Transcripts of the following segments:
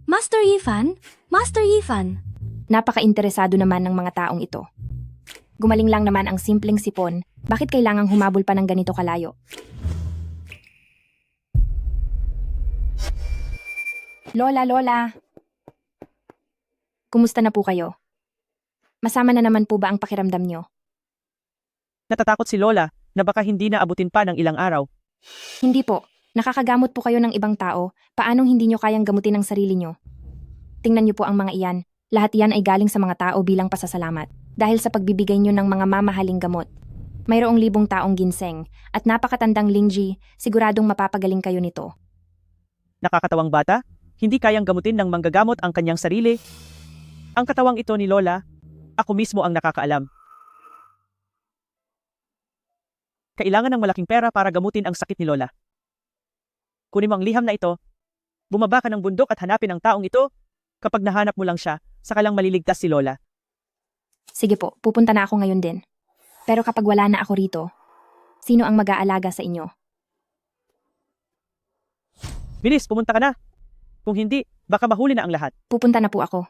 Master Yifan? Master Yifan? Napaka-interesado naman ng mga taong ito. Gumaling lang naman ang simpleng sipon, bakit kailangang humabol pa ng ganito kalayo? Lola! Kumusta na po kayo? Masama na naman po ba ang pakiramdam nyo? Natatakot si Lola na baka hindi na abutin pa ng ilang araw. Hindi po. Nakakagamot po kayo ng ibang tao, paanong hindi nyo kayang gamutin ang sarili nyo? Tingnan nyo po ang mga iyan. Lahat iyan ay galing sa mga tao bilang pasasalamat. Dahil sa pagbibigay nyo ng mga mamahaling gamot. Mayroong 1,000 taong ginseng at napakatandang Lingji, siguradong mapapagaling kayo nito. Nakakatawang bata, hindi kayang gamutin ng manggagamot ang kanyang sarili. Ang katawang ito ni Lola, ako mismo ang nakakaalam. Kailangan ng malaking pera para gamutin ang sakit ni Lola. Kunin mo ang liham na ito, bumaba ka ng bundok at hanapin ang taong ito. Kapag nahanap mo lang siya, saka lang maliligtas si Lola. Sige po, pupunta na ako ngayon din. Pero kapag wala na ako rito, sino ang mag-aalaga sa inyo? Bilis, pumunta ka na. Kung hindi, baka mahuli na ang lahat. Pupunta na po ako.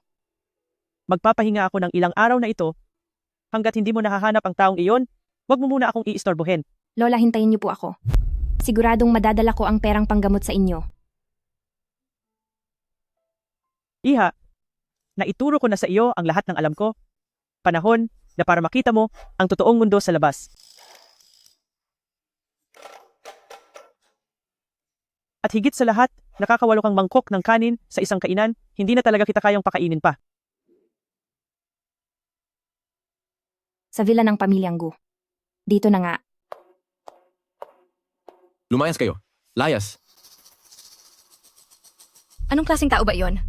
Magpapahinga ako ng ilang araw na ito. Hanggat hindi mo nahahanap ang taong iyon, wag mo muna akong iistorbohin. Lola, hintayin niyo po ako. Siguradong madadala ko ang perang panggamot sa inyo. Iha, naituro ko na sa iyo ang lahat ng alam ko. Panahon na para makita mo ang totoong mundo sa labas. At higit sa lahat, nakakawalo kang mangkok ng kanin sa isang kainan, hindi na talaga kita kayang pakainin pa. Sa villa ng pamilyang Gu. Dito na nga. Lumayas kayo. Layas. Anong klaseng tao ba iyon?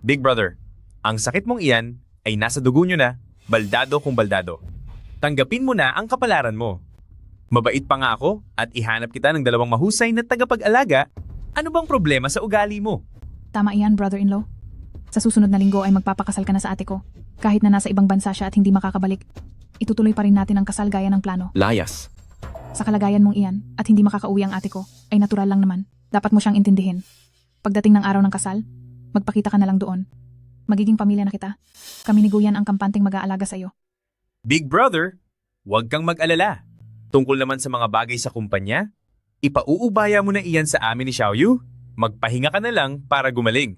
Big Brother, ang sakit mong iyan ay nasa dugo nyo na, baldado kung baldado. Tanggapin mo na ang kapalaran mo. Mabait pa nga ako at ihanap kita ng 2 mahusay na tagapag-alaga. Ano bang problema sa ugali mo? Tama iyan, brother-in-law. Sa susunod na linggo ay magpapakasal ka na sa ate ko. Kahit na nasa ibang bansa siya at hindi makakabalik, itutuloy pa rin natin ang kasal gaya ng plano. Layas. Sa kalagayan mong iyan at hindi makakauwi ang ate ko, ay natural lang naman. Dapat mo siyang intindihin. Pagdating ng araw ng kasal, magpakita ka na lang doon. Magiging pamilya na kita. Kami ni Guyan ang kampanteng mag-aalaga sa iyo. Big Brother, huwag kang mag-alala. Tungkol naman sa mga bagay sa kumpanya, ipauubaya mo na iyan sa amin ni Xiaoyu. Magpahinga ka na lang para gumaling.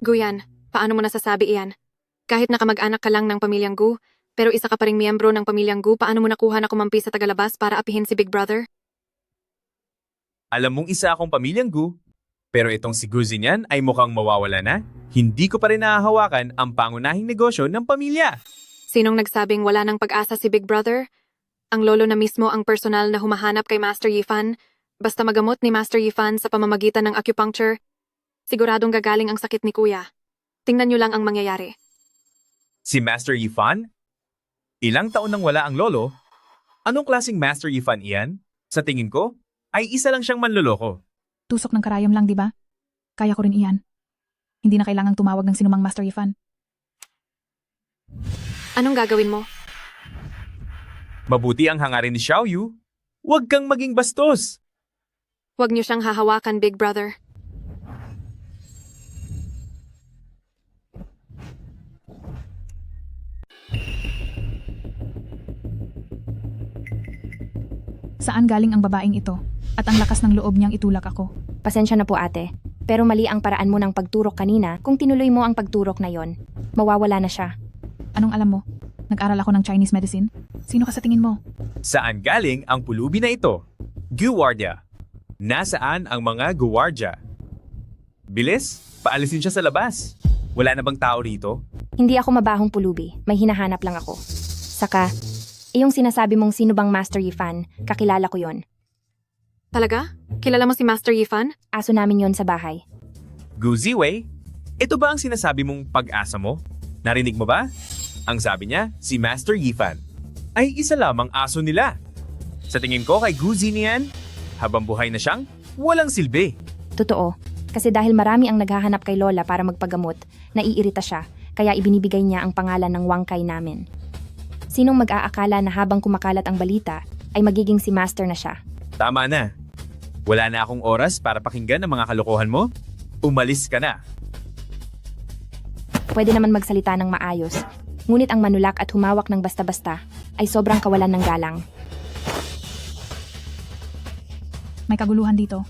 Guyan, paano mo nasasabi iyan? Kahit nakamag-anak ka lang ng pamilyang Gu, pero isa ka pa ring miyembro ng pamilyang Gu, paano mo nakuha na kumampi sa tagalabas para apihin si Big Brother? Alam mong isa akong pamilyang Gu, pero itong si Gu Xinyan ay mukhang mawawala na. Hindi ko pa rin nahahawakan ang pangunahing negosyo ng pamilya. Sinong nagsabing wala ng pag-asa si Big Brother? Ang lolo na mismo ang personal na humahanap kay Master Yifan. Basta magamot ni Master Yifan sa pamamagitan ng acupuncture, siguradong gagaling ang sakit ni Kuya. Tingnan niyo lang ang mangyayari. Si Master Yifan? Ilang taon nang wala ang lolo? Anong klaseng Master Yifan iyan? Sa tingin ko, ay isa lang siyang manloloko. Tusok ng karayom lang, di ba? Kaya ko rin iyan. Hindi na kailangang tumawag ng sinumang Master Yifan. Anong gagawin mo? Mabuti ang hangarin ni Xiaoyu. Huwag kang maging bastos. Huwag niyo siyang hahawakan, Big Brother. Saan galing ang babaeng ito? At ang lakas ng loob niyang itulak ako. Pasensya na po ate, pero mali ang paraan mo ng pagturok kanina. Kung tinuloy mo ang pagturok na yon, mawawala na siya. Anong alam mo? Nag-aral ako ng Chinese medicine? Sino ka sa tingin mo? Saan galing ang pulubi na ito? Guwardia. Nasaan ang mga guwardia? Bilis, paalisin siya sa labas. Wala na bang tao rito? Hindi ako mabahong pulubi, may hinahanap lang ako. Saka, iyong sinasabi mong sino bang Master Yifan, kakilala ko yon. Talaga? Kilala mo si Master Yifan? Aso namin yon sa bahay. Gu Ziwei, ito ba ang sinasabi mong pag-asa mo? Narinig mo ba? Ang sabi niya, si Master Yifan ay isa lamang aso nila. Sa tingin ko kay Gu Xinyan, habang buhay na siyang walang silbi. Totoo, kasi dahil marami ang naghahanap kay Lola para magpagamot, naiirita siya, kaya ibinibigay niya ang pangalan ng wangkay namin. Sinong mag-aakala na habang kumakalat ang balita, ay magiging si Master na siya? Tama na. Wala na akong oras para pakinggan ang mga kalokohan mo. Umalis ka na. Pwede naman magsalita ng maayos. Ngunit ang manulak at humawak ng basta-basta ay sobrang kawalan ng galang. May kaguluhan dito.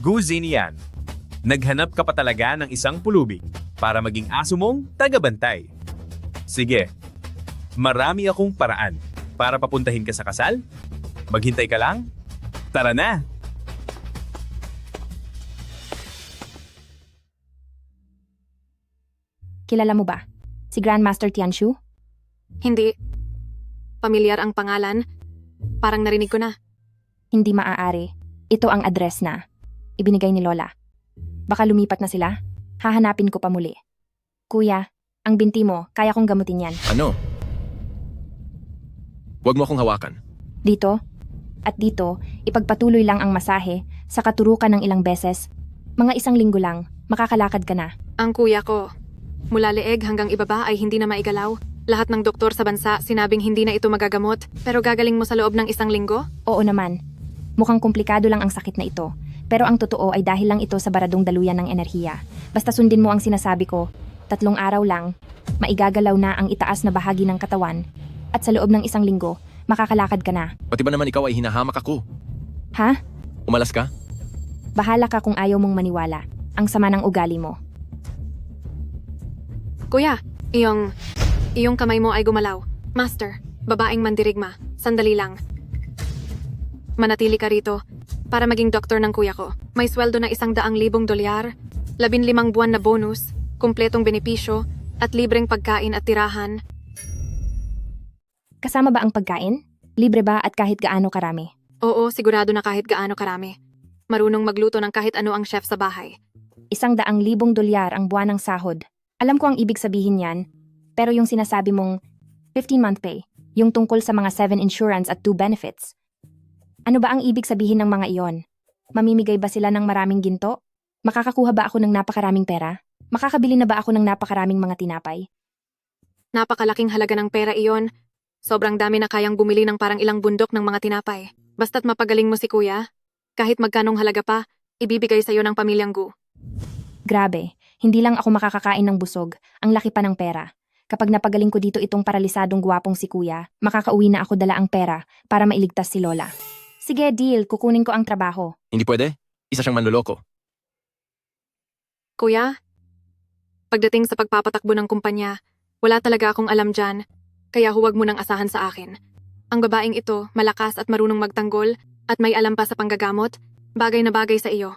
Gu Zinian, naghanap ka pa talaga ng isang pulubi para maging aso mong tagabantay. Sige, marami akong paraan para papuntahin ka sa kasal. Maghintay ka lang. Tara na! Kilala mo ba? Si Grandmaster Tianshu? Hindi. Pamilyar ang pangalan. Parang narinig ko na. Hindi maaari. Ito ang address na ibinigay ni Lola. Baka lumipat na sila? Hahanapin ko pa muli. Kuya, ang binti mo, kaya kong gamutin yan. Ano? Huwag mo akong hawakan. Dito at dito, ipagpatuloy lang ang masahe sa katurukan ng ilang beses. Mga 1 linggo lang, makakalakad ka na. Ang kuya ko. Mula leeg hanggang ibaba ay hindi na maigalaw. Lahat ng doktor sa bansa sinabing hindi na ito magagamot, pero gagaling mo sa loob ng 1 linggo? Oo naman. Mukhang komplikado lang ang sakit na ito. Pero ang totoo ay dahil lang ito sa baradong daluyan ng enerhiya. Basta sundin mo ang sinasabi ko, 3 araw lang, maigagalaw na ang itaas na bahagi ng katawan. At sa loob ng 1 linggo, makakalakad ka na. Pati ba naman ikaw ay hinahamak ako? Ha? Umalas ka? Bahala ka kung ayaw mong maniwala. Ang sama ng ugali mo. Kuya, iyong kamay mo ay gumalaw. Master, babaeng mandirigma. Sandali lang. Manatili ka rito para maging doktor ng kuya ko. May sweldo na $100,000, 15 buwan na bonus, kumpletong benepisyo, at libreng pagkain at tirahan. Kasama ba ang pagkain? Libre ba at kahit gaano karami? Oo, sigurado na kahit gaano karami. Marunong magluto ng kahit ano ang chef sa bahay. $100,000 ang buwan ng sahod. Alam ko ang ibig sabihin yan, pero yung sinasabi mong 15-month pay, yung tungkol sa mga 7 insurance at 2 benefits. Ano ba ang ibig sabihin ng mga iyon? Mamimigay ba sila ng maraming ginto? Makakakuha ba ako ng napakaraming pera? Makakabili na ba ako ng napakaraming mga tinapay? Napakalaking halaga ng pera iyon. Sobrang dami na kayang bumili ng parang ilang bundok ng mga tinapay. Basta't mapagaling mo si kuya, kahit magkanong halaga pa, ibibigay sa'yo ng pamilyang Gu. Grabe, hindi lang ako makakakain ng busog, ang laki pa ng pera. Kapag napagaling ko dito itong paralisadong gwapong si kuya, makakauwi na ako dala ang pera para mailigtas si Lola. Sige, deal, kukunin ko ang trabaho. Hindi pwede. Isa siyang manloloko. Kuya, pagdating sa pagpapatakbo ng kumpanya, wala talaga akong alam dyan, kaya huwag mo nang asahan sa akin. Ang babaeng ito, malakas at marunong magtanggol, at may alam pa sa panggagamot, bagay na bagay sa iyo.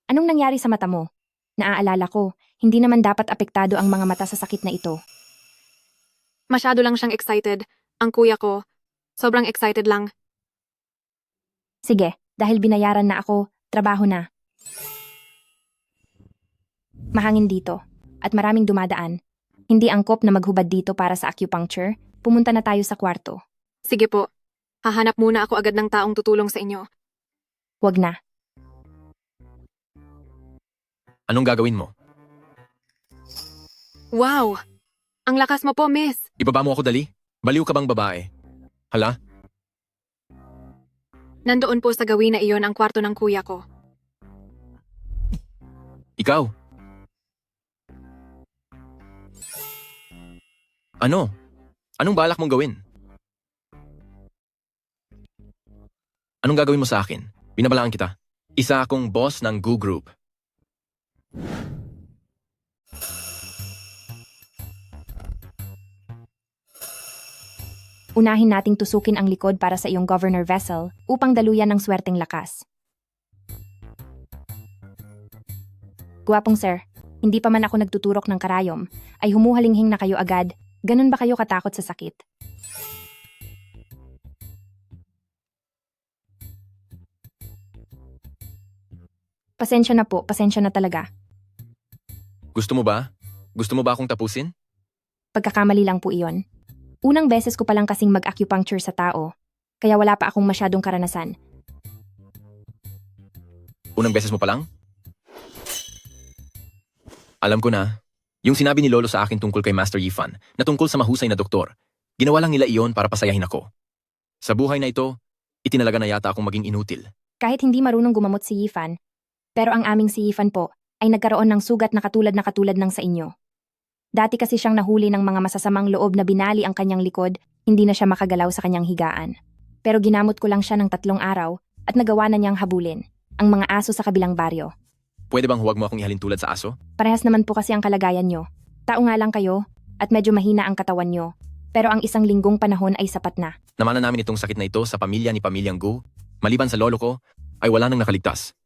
Anong nangyari sa mata mo? Naaalala ko, hindi naman dapat apektado ang mga mata sa sakit na ito. Masyado lang siyang excited. Ang kuya ko, sobrang excited lang. Sige, dahil binayaran na ako, trabaho na. Mahangin dito, at maraming dumadaan. Hindi angkop na maghubad dito para sa acupuncture, pumunta na tayo sa kwarto. Sige po, hahanap muna ako agad ng taong tutulong sa inyo. Wag na. Anong gagawin mo? Wow! Ang lakas mo po, miss! Ibaba mo ako dali? Baliw ka bang babae? Hala? Nandoon po sa gawin na iyon ang kwarto ng kuya ko. Ikaw? Ano? Anong balak mong gawin? Anong gagawin mo sa akin? Binabalaan kita. Isa akong boss ng Gu Group. Unahin nating tusukin ang likod para sa iyong governor vessel upang daluyan ng swerteng lakas. Guwapong sir, hindi pa man ako nagtuturok ng karayom, ay humuhalinghing na kayo agad. Ganun ba kayo katakot sa sakit? Pasensya na po, pasensya na talaga. Gusto mo ba? Gusto mo ba akong tapusin? Pagkakamali lang po iyon. Unang beses ko palang kasing mag-acupuncture sa tao, kaya wala pa akong masyadong karanasan. Unang beses mo pa lang? Alam ko na. Yung sinabi ni Lolo sa akin tungkol kay Master Yifan na tungkol sa mahusay na doktor, ginawa lang nila iyon para pasayahin ako. Sa buhay na ito, Itinalaga na yata akong maging inutil. Kahit hindi marunong gumamot si Yifan, pero ang aming si Yifan po ay nagkaroon ng sugat na katulad ng sa inyo. Dati kasi siyang nahuli ng mga masasamang loob na binali ang kanyang likod, hindi na siya makagalaw sa kanyang higaan. Pero ginamot ko lang siya ng 3 araw at nagawa na niyang habulin ang mga aso sa kabilang baryo. Pwede bang huwag mo akong ihalin tulad sa aso? Parehas naman po kasi ang kalagayan nyo. Tao nga lang kayo at medyo mahina ang katawan nyo. Pero ang 1 linggong panahon ay sapat na. Namanan namin itong sakit na ito sa pamilya ni Pamilyang Gu. Maliban sa lolo ko, ay wala nang nakaligtas.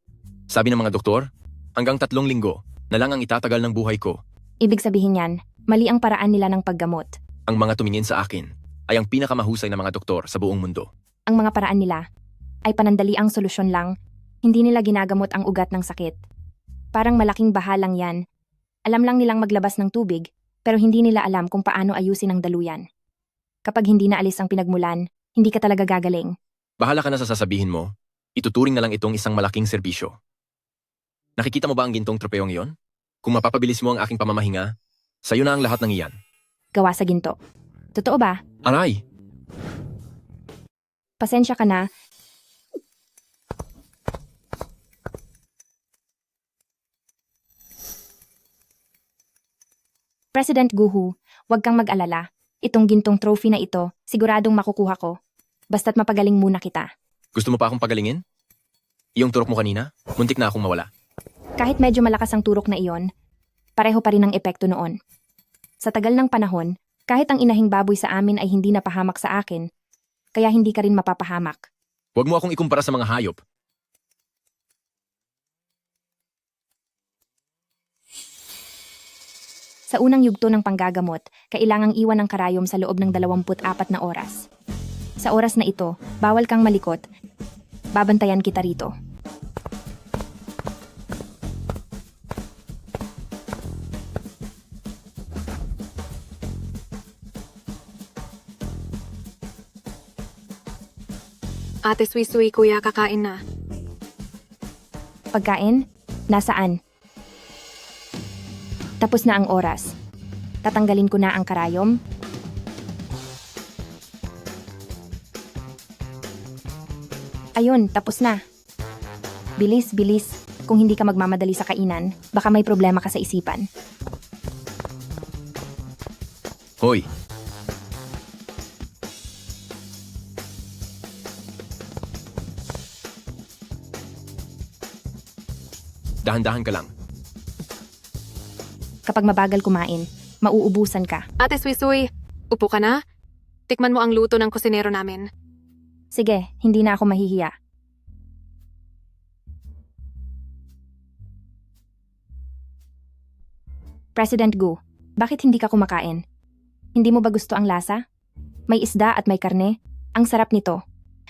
Sabi ng mga doktor, hanggang 3 linggo na lang ang itatagal ng buhay ko. Ibig sabihin yan, mali ang paraan nila ng paggamot. Ang mga tumingin sa akin ay ang pinakamahusay na mga doktor sa buong mundo. Ang mga paraan nila ay panandaliang solusyon lang, hindi nila ginagamot ang ugat ng sakit. Parang malaking baha lang yan. Alam lang nilang maglabas ng tubig, pero hindi nila alam kung paano ayusin ang daluyan. Kapag hindi naalis ang pinagmulan, hindi ka talaga gagaling. Bahala ka na sa sasabihin mo, ituturing na lang itong isang malaking serbisyo. Nakikita mo ba ang gintong tropeyong iyon? Kung mapapabilis mo ang aking pamamahinga, sa'yo na ang lahat ng iyan. Gawa sa ginto. Totoo ba? Aray! Pasensya ka na. President Guhu, huwag kang mag-alala. Itong gintong trophy na ito, siguradong makukuha ko. Basta't mapagaling muna kita. Gusto mo pa akong pagalingin? Iyong turok mo kanina, muntik na akong mawala. Kahit medyo malakas ang turok na iyon, pareho pa rin ang epekto noon. Sa tagal ng panahon, kahit ang inahing baboy sa amin ay hindi napahamak sa akin, kaya hindi ka rin mapapahamak. Huwag mo akong ikumpara sa mga hayop. Sa unang yugto ng panggagamot, kailangang iwan ang karayom sa loob ng 24 na oras. Sa oras na ito, bawal kang malikot. Babantayan kita rito. Ate Sui-Sui, kuya, kakain na. Pagkain? Nasaan? Tapos na ang oras. Tatanggalin ko na ang karayom. Ayun, tapos na. Bilis, bilis. Kung hindi ka magmamadali sa kainan, baka may problema ka sa isipan. Hoy! Dahan-dahan ka lang. Kapag mabagal kumain, mauubusan ka. Ate Sui-Sui, upo ka na? Tikman mo ang luto ng kusinero namin. Sige, hindi na ako mahihiya. President Gu, bakit hindi ka kumakain? Hindi mo ba gusto ang lasa? May isda at may karne. Ang sarap nito.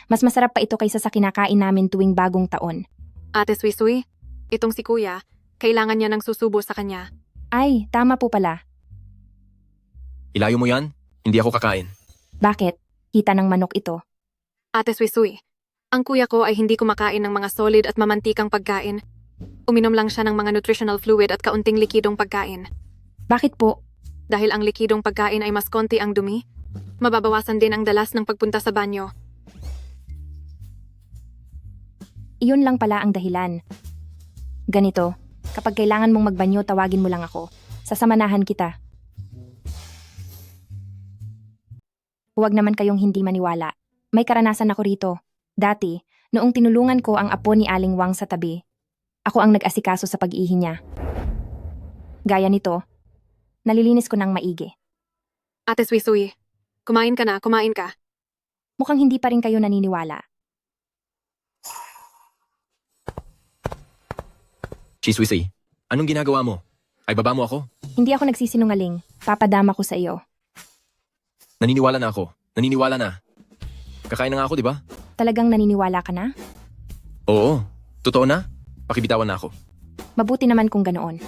Mas masarap pa ito kaysa sa kinakain namin tuwing bagong taon. Ate Sui-Sui, itong si kuya, kailangan niya ng susubo sa kanya. Ay, tama po pala. Ilayo mo yan, hindi ako kakain. Bakit? Kita ng manok ito. Ate Sui-Sui, ang kuya ko ay hindi kumakain ng mga solid at mamantikang pagkain. Uminom lang siya ng mga nutritional fluid at kaunting likidong pagkain. Bakit po? Dahil ang likidong pagkain ay mas konti ang dumi, mababawasan din ang dalas ng pagpunta sa banyo. Iyon lang pala ang dahilan. Ganito, kapag kailangan mong magbanyo, tawagin mo lang ako. Sasamanahan kita. Huwag naman kayong hindi maniwala. May karanasan ako rito. Dati, noong tinulungan ko ang apo ni Aling Wang sa tabi, ako ang nag-asikaso sa pag-ihi niya. Gaya nito, nalilinis ko ng maigi. Ate Sui-Sui, kumain ka na, kumain ka. Mukhang hindi pa rin kayo naniniwala. Chiswisi, anong ginagawa mo? Ay baba mo ako? Hindi ako nagsisinungaling. Papadama ko sa iyo. Naniniwala na ako. Naniniwala na. Kakain na nga ako, di ba? Talagang naniniwala ka na? Oo. Totoo na? Pakibitawan na ako. Mabuti naman kung ganoon.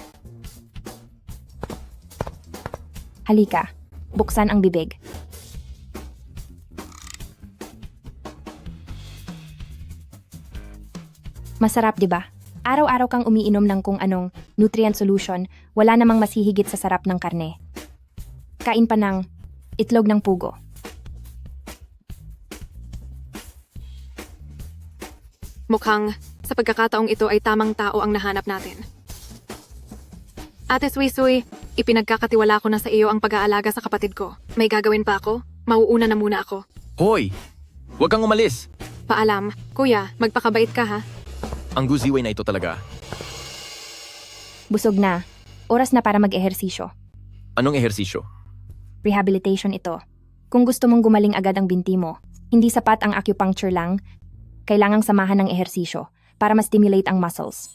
Halika, buksan ang bibig. Masarap, di ba? Araw-araw kang umiinom ng kung anong nutrient solution, wala namang mas hihigit sa sarap ng karne. Kain pa ng itlog ng pugo. Mukhang sa pagkakataong ito ay tamang tao ang nahanap natin. Ate Suy, ipinagkakatiwala ko na sa iyo ang pag-aalaga sa kapatid ko. May gagawin pa ako? Mauuna na muna ako. Hoy! Huwag kang umalis! Paalam. Kuya, magpakabait ka ha. Ang Gu Ziwei na ito talaga. Busog na. Oras na para mag-ehersisyo. Anong ehersisyo? Rehabilitation ito. Kung gusto mong gumaling agad ang binti mo, hindi sapat ang acupuncture lang, kailangang samahan ng ehersisyo para ma-stimulate ang muscles.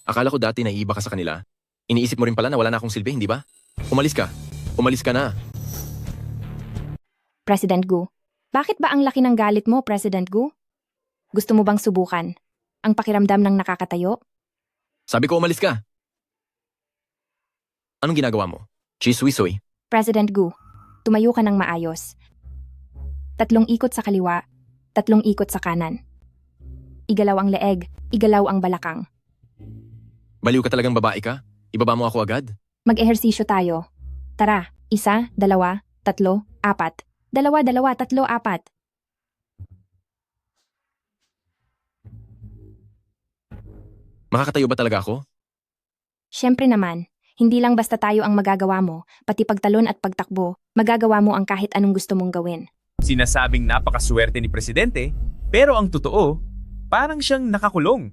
Akala ko dati naiiba ka sa kanila. Iniisip mo rin pala na wala na akong silbi, hindi ba? Umalis ka. Umalis ka na. President Gu, bakit ba ang laki ng galit mo, President Gu? Gusto mo bang subukan ang pakiramdam ng nakakatayo? Sabi ko umalis ka. Anong ginagawa mo? Chiswisoy. President Gu, tumayo ka ng maayos. 3 ikot sa kaliwa, 3 ikot sa kanan. Igalaw ang leeg, igalaw ang balakang. Baliw ka talagang babae ka? Ibaba mo ako agad? Mag-ehersisyo tayo. Tara, 1, 2, 3, 4. 2, 2, 3, 4. Makakatayo ba talaga ako? Siyempre naman, hindi lang basta tayo ang magagawa mo, pati pagtalon at pagtakbo, magagawa mo ang kahit anong gusto mong gawin. Sinasabing napakaswerte ni Presidente, pero ang totoo, parang siyang nakakulong.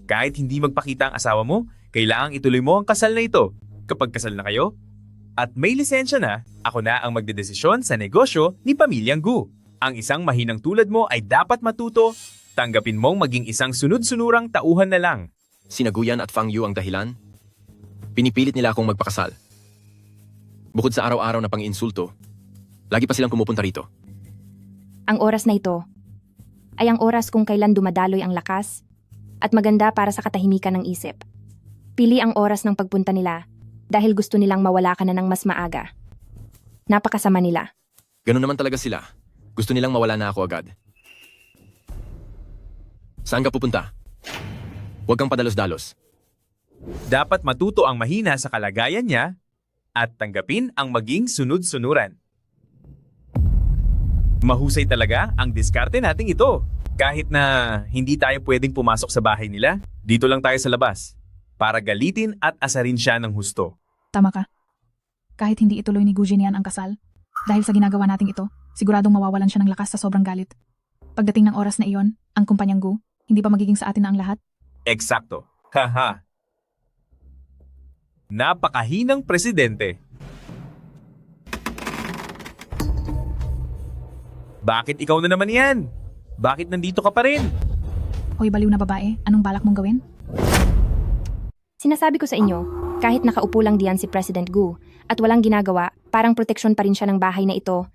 Kahit hindi magpakita ang asawa mo, kailangang ituloy mo ang kasal na ito. Kapag kasal na kayo, at may lisensya na, ako na ang magdedesisyon sa negosyo ni Pamilyang Gu. Ang isang mahinang tulad mo ay dapat matuto, tanggapin mong maging isang sunod-sunurang tauhan na lang. Sinaguyan at Fang Yu ang dahilan? Pinipilit nila akong magpakasal. Bukod sa araw-araw na pang-insulto, lagi pa silang pumupunta rito. Ang oras na ito ay ang oras kung kailan dumadaloy ang lakas at maganda para sa katahimikan ng isip. Pili ang oras ng pagpunta nila dahil gusto nilang mawala ka na ng mas maaga. Napakasama nila. Ganun naman talaga sila. Gusto nilang mawala na ako agad. Saan ka pupunta? Huwag kang padalos-dalos. Dapat matuto ang mahina sa kalagayan niya at tanggapin ang maging sunod-sunuran. Mahusay talaga ang diskarte nating ito. Kahit na hindi tayo pwedeng pumasok sa bahay nila, dito lang tayo sa labas para galitin at asarin siya ng husto. Tama ka. Kahit hindi ituloy ni Gu Jinian ang kasal, dahil sa ginagawa nating ito, siguradong mawawalan siya ng lakas sa sobrang galit. Pagdating ng oras na iyon, ang kumpanyang Gu, hindi ba magiging sa atin na ang lahat? Eksakto. Haha. Napakahinang presidente. Bakit ikaw na naman yan? Bakit nandito ka pa rin? Hoy baliw na babae, anong balak mong gawin? Sinasabi ko sa inyo, kahit nakaupo lang diyan si President Gu at walang ginagawa, parang proteksyon pa rin siya ng bahay na ito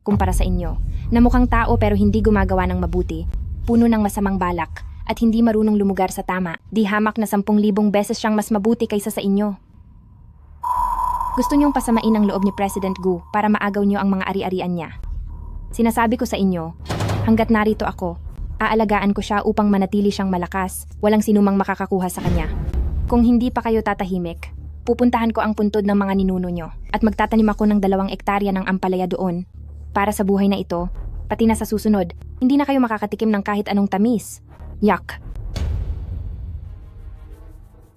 kumpara sa inyo, na mukhang tao pero hindi gumagawa ng mabuti, puno ng masamang balak, at hindi marunong lumugar sa tama, di hamak na 10,000 beses siyang mas mabuti kaysa sa inyo. Gusto niyong pasamain ang loob ni President Gu para maagaw niyo ang mga ari-arian niya. Sinasabi ko sa inyo, hanggat narito ako, aalagaan ko siya upang manatili siyang malakas, walang sinumang makakakuha sa kanya. Kung hindi pa kayo tatahimik, pupuntahan ko ang puntod ng mga ninuno nyo at magtatanim ako ng 2 ektarya ng ampalaya doon. Para sa buhay na ito, pati na sa susunod, hindi na kayo makakatikim ng kahit anong tamis. Yak!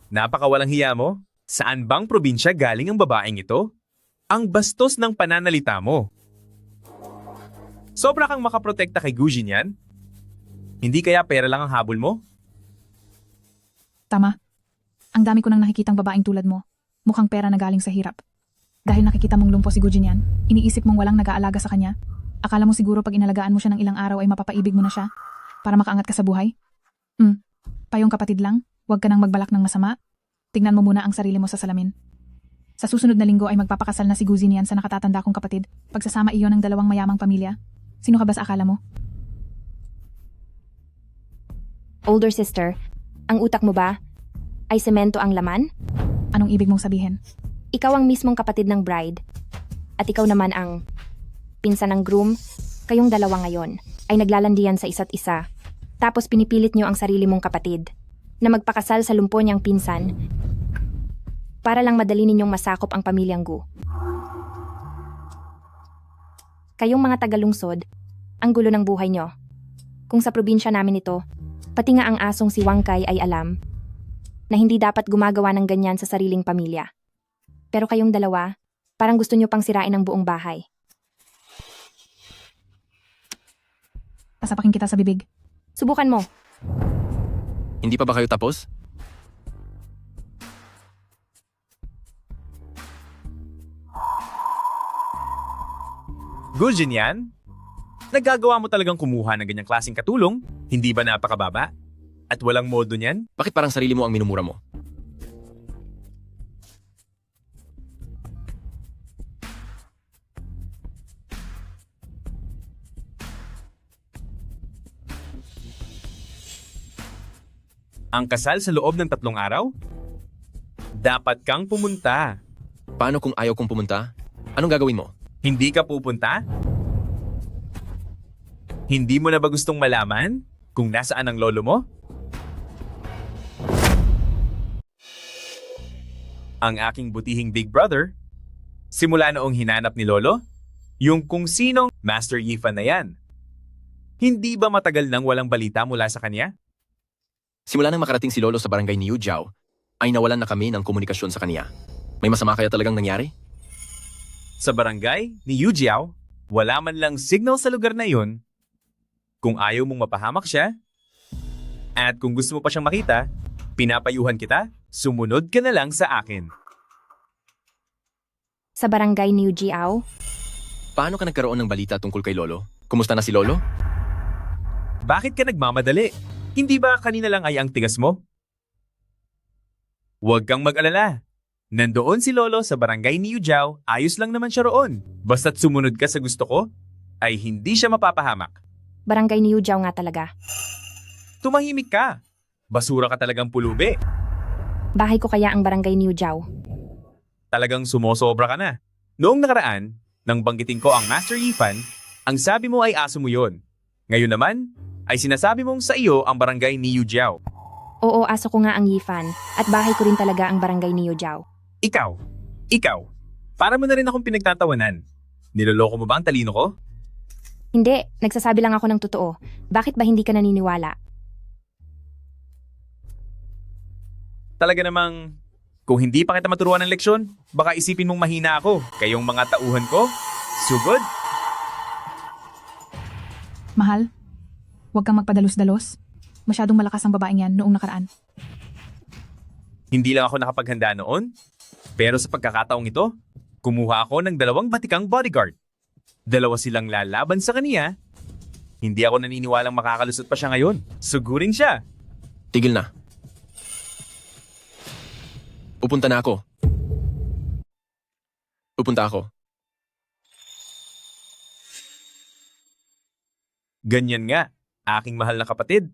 Napakawalang hiya mo? Saan bang probinsya galing ang babaeng ito? Ang bastos ng pananalita mo. Sobra kang makaprotekta kay Gu Jinian? Hindi kaya pera lang ang habol mo? Tama. Ang dami ko nang nakikitang babaeng tulad mo. Mukhang pera na galing sa hirap. Dahil nakikita mong lumpo si Gu Jinian, iniisip mong walang nag-aalaga sa kanya. Akala mo siguro pag inalagaan mo siya ng ilang araw ay mapapaibig mo na siya para makaangat ka sa buhay? Payong kapatid lang, huwag ka nang magbalak ng masama. Tingnan mo muna ang sarili mo sa salamin. Sa susunod na linggo ay magpapakasal na si Gu Jinian sa nakatatanda kong kapatid. Pagsasama iyon ng 2 mayamang pamilya. Sino ka ba sa akala mo? Older sister, ang utak mo ba ay semento ang laman? Anong ibig mong sabihin? Ikaw ang mismong kapatid ng bride. At ikaw naman ang pinsan ng groom. Kayong 2 ngayon ay naglalandian sa isa't isa. Tapos pinipilit nyo ang sarili mong kapatid na magpakasal sa lumpo niyang pinsan para lang madali ninyong masakop ang pamilyang Gu. Kayong mga tagalungsod, ang gulo ng buhay nyo. Kung sa probinsya namin ito, Pati nga ang asong si Wangkai ay alam na hindi dapat gumagawa ng ganyan sa sariling pamilya. Pero kayong dalawa, parang gusto nyo pang sirain ang buong bahay. Pasapakin kita sa bibig. Subukan mo. Hindi pa ba kayo tapos? Good yan. Nagagawa mo talagang kumuha ng ganyang klaseng katulong? Hindi ba napakababa? At walang modo niyan? Bakit parang sarili mo ang minumura mo? Ang kasal sa loob ng 3 araw? Dapat kang pumunta. Paano kung ayaw kong pumunta? Anong gagawin mo? Hindi ka pupunta? Hindi mo na ba gustong malaman kung nasaan ang lolo mo? Ang aking butihing big brother, simula noong hinanap ni lolo, yung kung sinong Master Yifan na yan. Hindi ba matagal nang walang balita mula sa kanya? Simula nang makarating si Lolo sa barangay ni Yu Jiao, ay nawalan na kami ng komunikasyon sa kanya. May masama kaya talagang nangyari? Sa barangay ni Yu Jiao, wala man lang signal sa lugar na yun. Kung ayaw mong mapahamak siya, at kung gusto mo pa siyang makita, pinapayuhan kita, sumunod ka na lang sa akin. Sa barangay ni Ujiao, Paano ka nagkaroon ng balita tungkol kay Lolo? Kumusta na si Lolo? Bakit ka nagmamadali? Hindi ba kanina lang ay ang tigas mo? Huwag kang mag-alala. Nandoon si Lolo sa barangay ni Yujao, ayos lang naman siya roon. Basta't sumunod ka sa gusto ko, ay hindi siya mapapahamak. barangay ni Ujiao nga talaga. Tumahimik ka. Basura ka talagang pulubi. Bahay ko kaya ang barangay ni Ujiao. Talagang sumosobra ka na. Noong nakaraan, nang banggitin ko ang Master Yifan, ang sabi mo ay aso mo yon. Ngayon naman, ay sinasabi mong sa iyo ang barangay ni Yujao. Oo, aso ko nga ang Yifan at bahay ko rin talaga ang barangay ni Ujiao. Ikaw, para mo na rin akong pinagtatawanan. Niloloko mo ba ang talino ko? Hindi, nagsasabi lang ako ng totoo. Bakit ba hindi ka naniniwala? Talaga namang, kung hindi pa kita maturuan ng leksyon, baka isipin mong mahina ako. Kayong mga tauhan ko, sugod. Mahal, huwag kang magpadalos-dalos. Masyadong malakas ang babaeng yan noong nakaraan. Hindi lang ako nakapaghanda noon, pero sa pagkakataong ito, kumuha ako ng 2 batikang bodyguard. 2 silang lalaban sa kaniya. Hindi ako naniniwalang makakalusot pa siya ngayon. Sugurin siya. Tigil na. Pupunta na ako. Pupunta ako. Ganyan nga, aking mahal na kapatid.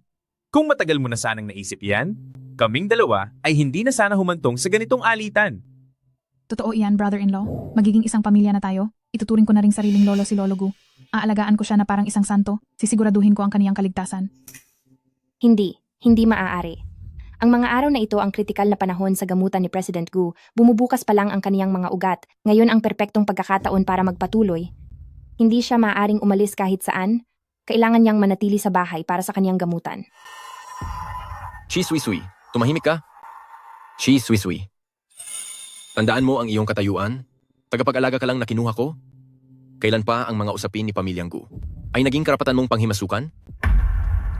Kung matagal mo na sanang naisip yan, kaming 2 ay hindi na sana humantong sa ganitong alitan. Totoo iyan, brother-in-law. Magiging isang pamilya na tayo. Ituturing ko na ring sariling lolo si Lolo Gu. Aalagaan ko siya na parang isang santo. Sisiguraduhin ko ang kaniyang kaligtasan. Hindi maaari. Ang mga araw na ito ang kritikal na panahon sa gamutan ni President Gu. Bumubukas pa lang ang kaniyang mga ugat. Ngayon ang perpektong pagkakataon para magpatuloy. Hindi siya maaaring umalis kahit saan. Kailangan niyang manatili sa bahay para sa kaniyang gamutan. Chi Sui Sui, tumahimik ka. Chi Sui Sui. Tandaan mo ang iyong katayuan. Tagapag-alaga ka lang na kinuha ko. Kailan pa ang mga usapin ni Pamilyang Gu ay naging karapatan mong panghimasukan?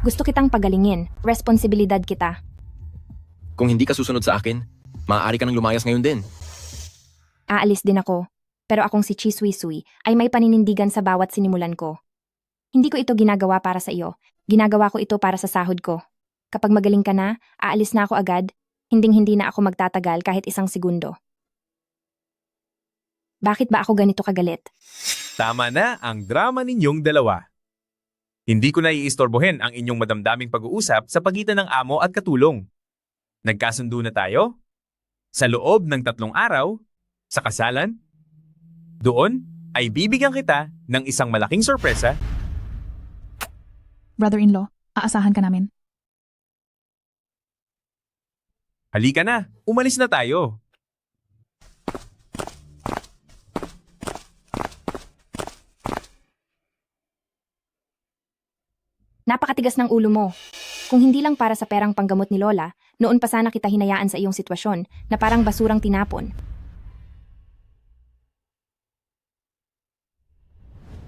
Gusto kitang pagalingin. Responsibilidad kita. Kung hindi ka susunod sa akin, maaari ka nang lumayas ngayon din. Aalis din ako. Pero akong si Chi Sui Sui ay may paninindigan sa bawat sinimulan ko. Hindi ko ito ginagawa para sa iyo. Ginagawa ko ito para sa sahod ko. Kapag magaling ka na, aalis na ako agad. Hinding-hindi na ako magtatagal kahit isang segundo. Bakit ba ako ganito kagalit? Tama na ang drama ninyong 2. Hindi ko na iistorbohin ang inyong madamdaming pag-uusap sa pagitan ng amo at katulong. Nagkasundo na tayo? Sa loob ng 3 araw, sa kasalan, doon ay bibigyan kita ng isang malaking sorpresa. Brother-in-law, aasahan ka namin. Halika na, umalis na tayo. Napakatigas ng ulo mo. Kung hindi lang para sa perang panggamot ni Lola, noon pa sana kita hinayaan sa iyong sitwasyon na parang basurang tinapon.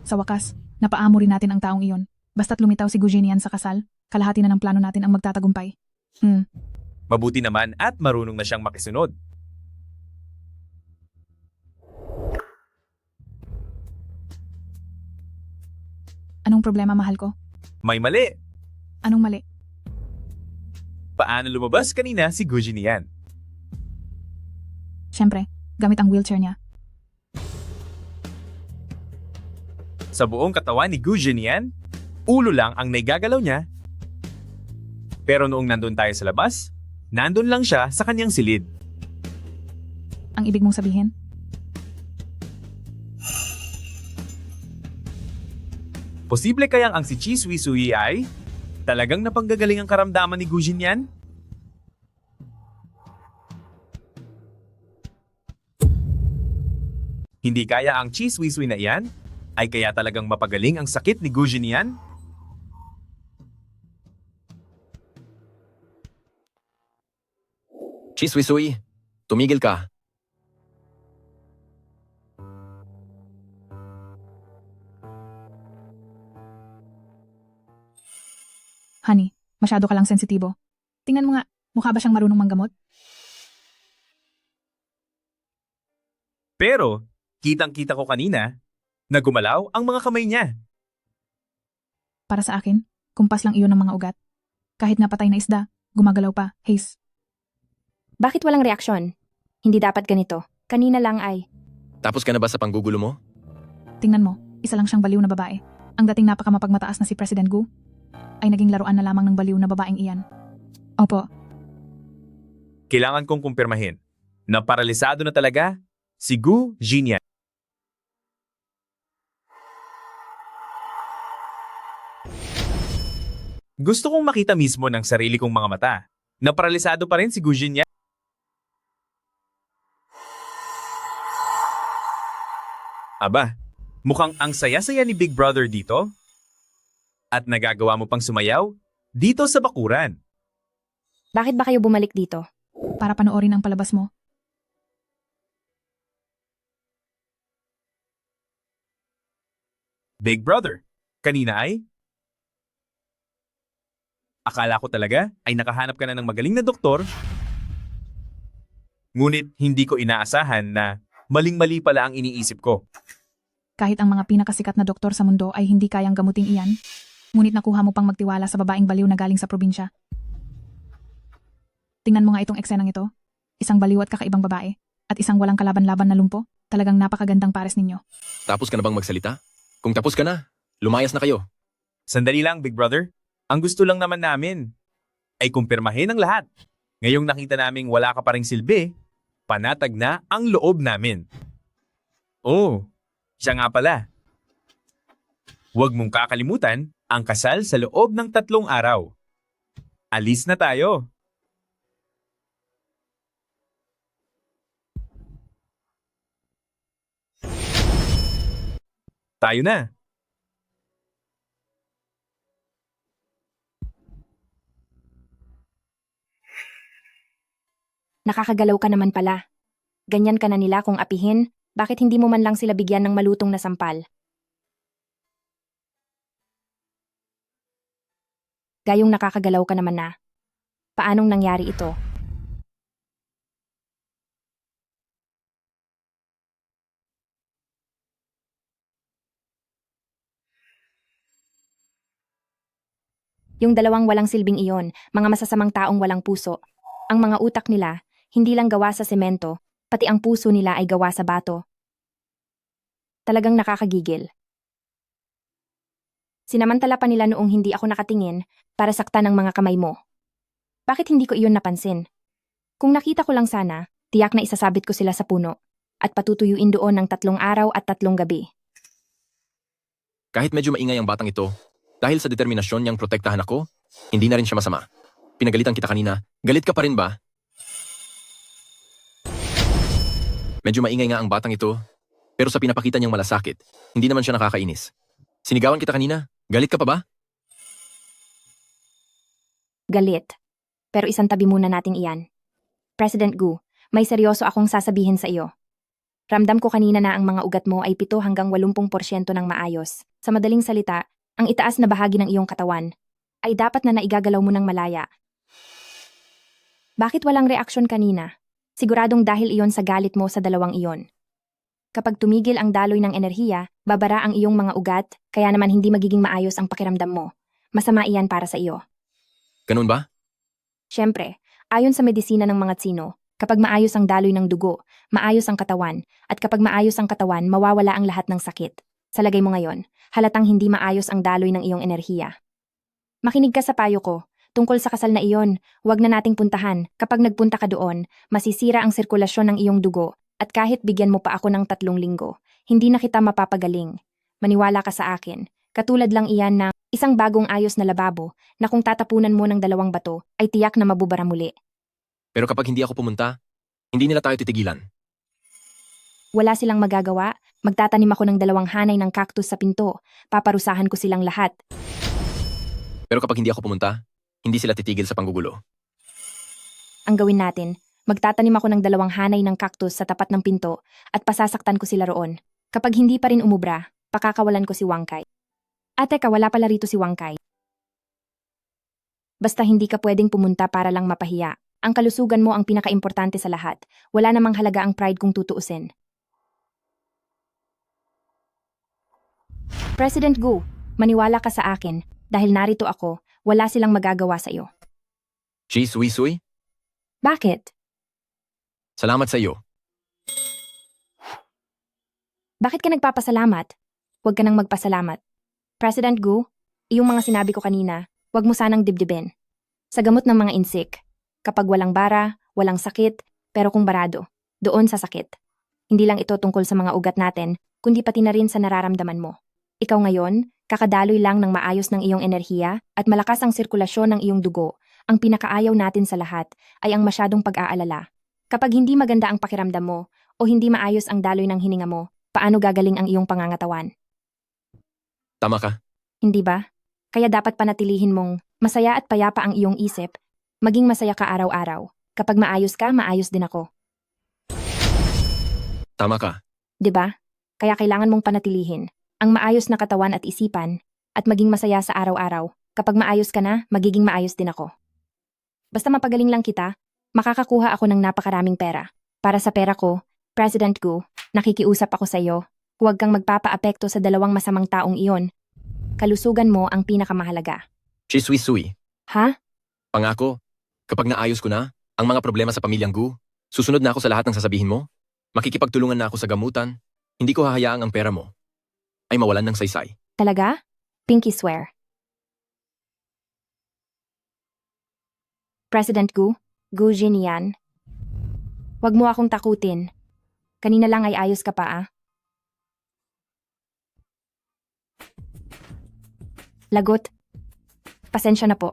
Sa wakas, napaamo rin natin ang taong iyon. Basta't lumitaw si Gugenian sa kasal, kalahati na ng plano natin ang magtatagumpay. Mabuti naman at marunong na siyang makisunod. Anong problema, mahal ko? May mali. Anong mali? Paano lumabas kanina si Guji niyan? Siyempre, gamit ang wheelchair niya. Sa buong katawan ni Guji niyan, ulo lang ang naigagalaw niya. Pero noong nandun tayo sa labas, nandun lang siya sa kanyang silid. Ang ibig mong sabihin? Posible kayang ang si Chi Sui Sui ay talagang napanggagaling ang karamdaman ni Gujin yan? Hindi kaya ang Chi Sui Sui na iyan? Ay kaya talagang mapagaling ang sakit ni Gujin yan? Chiswisui, tumigil ka. Honey, masyado ka lang sensitibo. Tingnan mo nga, mukha ba siyang marunong manggamot? Pero, kitang-kita ko kanina na gumalaw ang mga kamay niya. Para sa akin, kumpas lang iyon ng mga ugat. Kahit napatay na isda, gumagalaw pa. Haze, Bakit walang reaksyon? Hindi dapat ganito. Kanina lang ay. Tapos ka na ba sa panggugulo mo? tingnan mo, isa lang siyang baliw na babae. Ang dating napakamapagmataas na si President Gu, ay naging laruan na lamang ng baliw na babaeng iyan. Opo, Kailangan kong kumpirmahin na paralisado na talaga si Gu Jinyan. Gusto kong makita mismo ng sarili kong mga mata na paralisado pa rin si Gu Jinyan. Aba, mukhang ang saya-saya ni Big Brother dito. At nagagawa mo pang sumayaw dito sa bakuran. Bakit ba kayo bumalik dito? para panoorin ang palabas mo. Big Brother, kanina ay? Akala ko talaga ay nakahanap ka na ng magaling na doktor. Ngunit hindi ko inaasahan na maling-mali pala ang iniisip ko. Kahit ang mga pinakasikat na doktor sa mundo ay hindi kayang gamutin iyan, ngunit nakuha mo pang magtiwala sa babaeng baliw na galing sa probinsya. Tingnan mo nga itong eksenang ito. Isang baliw at kakaibang babae, at isang walang kalaban-laban na lumpo. Talagang napakagandang pares ninyo. Tapos ka na bang magsalita? Kung tapos ka na, lumayas na kayo. Sandali lang, Big Brother. Ang gusto lang naman namin ay kumpirmahin ang lahat. Ngayong nakita naming wala ka pa ring silbi, panatag na ang loob namin. Oh, siya nga pala. Huwag mong kakalimutan ang kasal sa loob ng 3 araw. Alis na tayo. Tayo na. Nakakagalaw ka naman pala. Ganyan ka na nila kung apihin, bakit hindi mo man lang sila bigyan ng malutong na sampal? Gayong nakakagalaw ka naman na. Paanong nangyari ito? Yung dalawang walang silbing iyon, mga masasamang taong walang puso. Ang mga utak nila, hindi lang gawa sa semento, pati ang puso nila ay gawa sa bato. Talagang nakakagigil. Sinamantala pa nila noong hindi ako nakatingin para saktan ang mga kamay mo. Bakit hindi ko iyon napansin? Kung nakita ko lang sana, tiyak na isasabit ko sila sa puno at patutuyuin doon ng 3 araw at 3 gabi. Kahit medyo maingay ang batang ito, dahil sa determinasyon niyang protektahan ako, hindi na rin siya masama. Pinagalitan kita kanina, galit ka pa rin ba? Medyo maingay nga ang batang ito, pero sa pinapakita niyang malasakit, hindi naman siya nakakainis. Sinigawan kita kanina, galit ka pa ba? Galit. Pero isang tabi muna natin iyan. President Gu, may seryoso akong sasabihin sa iyo. Ramdam ko kanina na ang mga ugat mo ay 7 hanggang 80% ng maayos. Sa madaling salita, ang itaas na bahagi ng iyong katawan ay dapat na naigagalaw mo ng malaya. Bakit walang reaksyon kanina? Siguradong dahil iyon sa galit mo sa dalawang iyon. Kapag tumigil ang daloy ng enerhiya, babara ang iyong mga ugat, kaya naman hindi magiging maayos ang pakiramdam mo. Masama iyan para sa iyo. Ganun ba? Siyempre, ayon sa medisina ng mga Tsino, kapag maayos ang daloy ng dugo, maayos ang katawan, at kapag maayos ang katawan, mawawala ang lahat ng sakit. Sa lagay mo ngayon, halatang hindi maayos ang daloy ng iyong enerhiya. Makinig ka sa payo ko. Tungkol sa kasal na iyon, huwag na nating puntahan. Kapag nagpunta ka doon, masisira ang sirkulasyon ng iyong dugo, at kahit bigyan mo pa ako ng 3 linggo, hindi na kita mapapagaling. Maniwala ka sa akin. Katulad lang iyan ng isang bagong ayos na lababo na kung tatapunan mo ng 2 bato, ay tiyak na mabubara muli. Pero kapag hindi ako pumunta, hindi nila tayo titigilan. Wala silang magagawa, magtatanim ako ng 2 hanay ng cactus sa pinto, paparusahan ko silang lahat. Pero kapag hindi ako pumunta, hindi sila titigil sa panggugulo. Ang gawin natin, magtatanim ako ng 2 hanay ng cactus sa tapat ng pinto at pasasaktan ko sila roon. Kapag hindi pa rin umubra, pakakawalan ko si Wang Kai. Teka, wala pala rito si Wang Kai. Basta hindi ka pwedeng pumunta para lang mapahiya. Ang kalusugan mo ang pinakaimportante sa lahat. Wala namang halaga ang pride kung tutuusin. President Gu, maniwala ka sa akin. Dahil narito ako, wala silang magagawa sa iyo. Chi Sui Sui, Bakit? salamat sa iyo. Bakit ka nagpapasalamat? Huwag ka nang magpasalamat. President Gu, iyong mga sinabi ko kanina, huwag mo sanang dibdibin. Sa gamot ng mga insik, kapag walang bara, walang sakit, pero kung barado, doon sa sakit. Hindi lang ito tungkol sa mga ugat natin, kundi pati na rin sa nararamdaman mo. Ikaw ngayon, kakadaloy lang ng maayos ng iyong enerhiya at malakas ang sirkulasyon ng iyong dugo. Ang pinakaayaw natin sa lahat ay ang masyadong pag-aalala. Kapag hindi maganda ang pakiramdam mo o hindi maayos ang daloy ng hininga mo, paano gagaling ang iyong pangangatawan? Tama ka. Hindi ba? Kaya dapat panatilihin mong masaya at payapa ang iyong isip. Maging masaya ka araw-araw. Kapag maayos ka, maayos din ako. Tama ka. 'Di ba? Kaya kailangan mong panatilihin ang maayos na katawan at isipan at maging masaya sa araw-araw. Kapag maayos ka na, magiging maayos din ako. Basta mapagaling lang kita, makakakuha ako ng napakaraming pera. Para sa pera ko, President Gu, nakikiusap ako sa iyo. Huwag kang magpapaapekto sa 2 masamang taong iyon. Kalusugan mo ang pinakamahalaga. Chi Sui Sui, Ha? pangako, kapag naayos ko na ang mga problema sa pamilyang Gu, susunod na ako sa lahat ng sasabihin mo. Makikipagtulungan na ako sa gamutan. Hindi ko hahayaang ang pera mo ay mawalan ng saysay. Talaga? Pinky swear. President Gu, Gu Jinian. Huwag mo akong takutin. Kanina lang ay ayos ka pa ah. Lagot. Pasensya na po.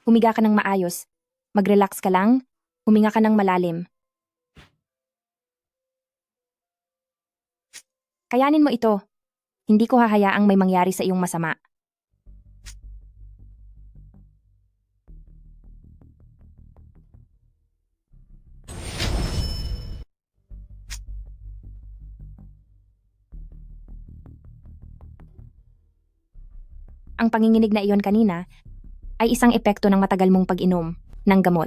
Humiga ka ng maayos. Mag-relax ka lang. Huminga ka ng malalim. Kayanin mo ito. Hindi ko hahayaang may mangyari sa iyong masama. Ang panginginig na iyon kanina ay isang epekto ng matagal mong pag-inom ng gamot.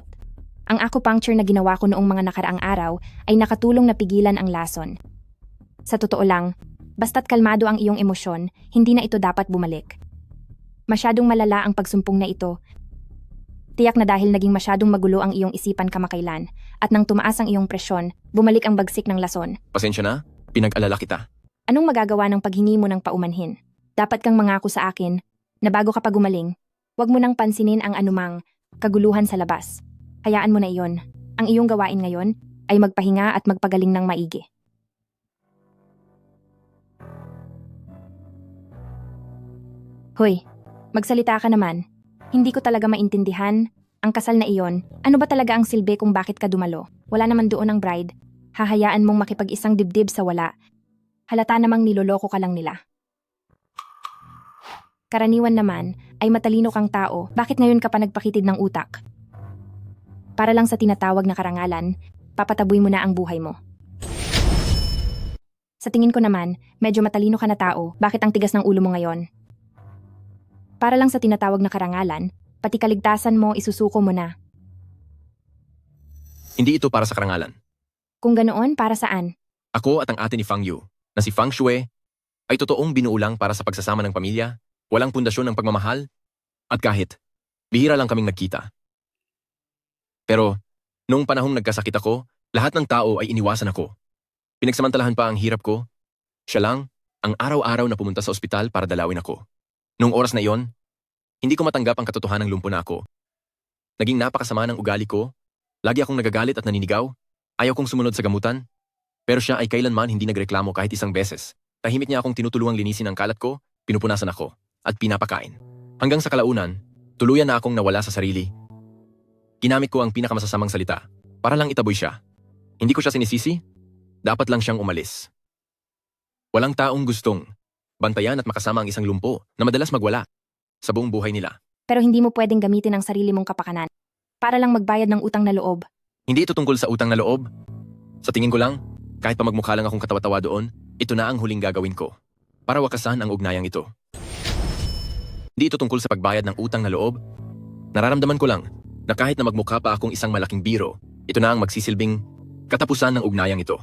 Ang acupuncture na ginawa ko noong mga nakaraang araw ay nakatulong na pigilan ang lason. Sa totoo lang, basta't kalmado ang iyong emosyon, hindi na ito dapat bumalik. Masyadong malala ang pagsumpong na ito. Tiyak na dahil naging masyadong magulo ang iyong isipan kamakailan at nang tumaas ang iyong presyon, bumalik ang bagsik ng lason. Pasensya na, pinag-alala kita. Anong magagawa ng paghingi mo ng paumanhin? Dapat kang mangako sa akin na bago ka pa gumaling, huwag mo nang pansinin ang anumang kaguluhan sa labas. Hayaan mo na iyon. Ang iyong gawain ngayon ay magpahinga at magpagaling ng maigi. Hoy, magsalita ka naman. Hindi ko talaga maintindihan. Ang kasal na iyon, ano ba talaga ang silbi kung bakit ka dumalo? Wala naman doon ang bride. Hahayaan mong makipag-isang dibdib sa wala. Halata namang niloloko ka lang nila. Karaniwan naman ay matalino kang tao, bakit ngayon ka pa nagpakitid ng utak? Para lang sa tinatawag na karangalan, papataboy mo na ang buhay mo. Sa tingin ko naman, medyo matalino ka na tao, bakit ang tigas ng ulo mo ngayon? Para lang sa tinatawag na karangalan, pati kaligtasan mo isusuko mo na. Hindi ito para sa karangalan. Kung ganoon, para saan? Ako at ang ate ni Fang Yu, na si Fang Shui, ay totoong binuulang para sa pagsasama ng pamilya, walang pundasyon ng pagmamahal, at kahit bihira lang kaming nagkita. Pero, noong panahong nagkasakit ako, lahat ng tao ay iniwasan ako. Pinagsamantalahan pa ang hirap ko. Siya lang, ang araw-araw na pumunta sa ospital para dalawin ako. Noong oras na iyon, hindi ko matanggap ang katotohanang lumpo na ako. Naging napakasama ng ugali ko, lagi akong nagagalit at naninigaw, ayaw kong sumunod sa gamutan, pero siya ay kailanman hindi nagreklamo kahit isang beses. Tahimik niya akong tinutulungang linisin ang kalat ko, pinupunasan ako, at pinapakain. Hanggang sa kalaunan, tuluyan na akong nawala sa sarili. Ginamit ko ang pinakamasasamang salita, para lang itaboy siya. Hindi ko siya sinisisi, dapat lang siyang umalis. Walang taong gustong bantayan at makasama ang isang lumpo na madalas magwala sa buong buhay nila. Pero hindi mo pwedeng gamitin ang sarili mong kapakanan para lang magbayad ng utang na loob. Hindi ito tungkol sa utang na loob. Sa tingin ko lang, kahit pa magmukha lang akong katawa-tawa doon, ito na ang huling gagawin ko para wakasan ang ugnayang ito. Hindi ito tungkol sa pagbayad ng utang na loob. Nararamdaman ko lang na kahit na magmukha pa akong isang malaking biro, ito na ang magsisilbing katapusan ng ugnayang ito.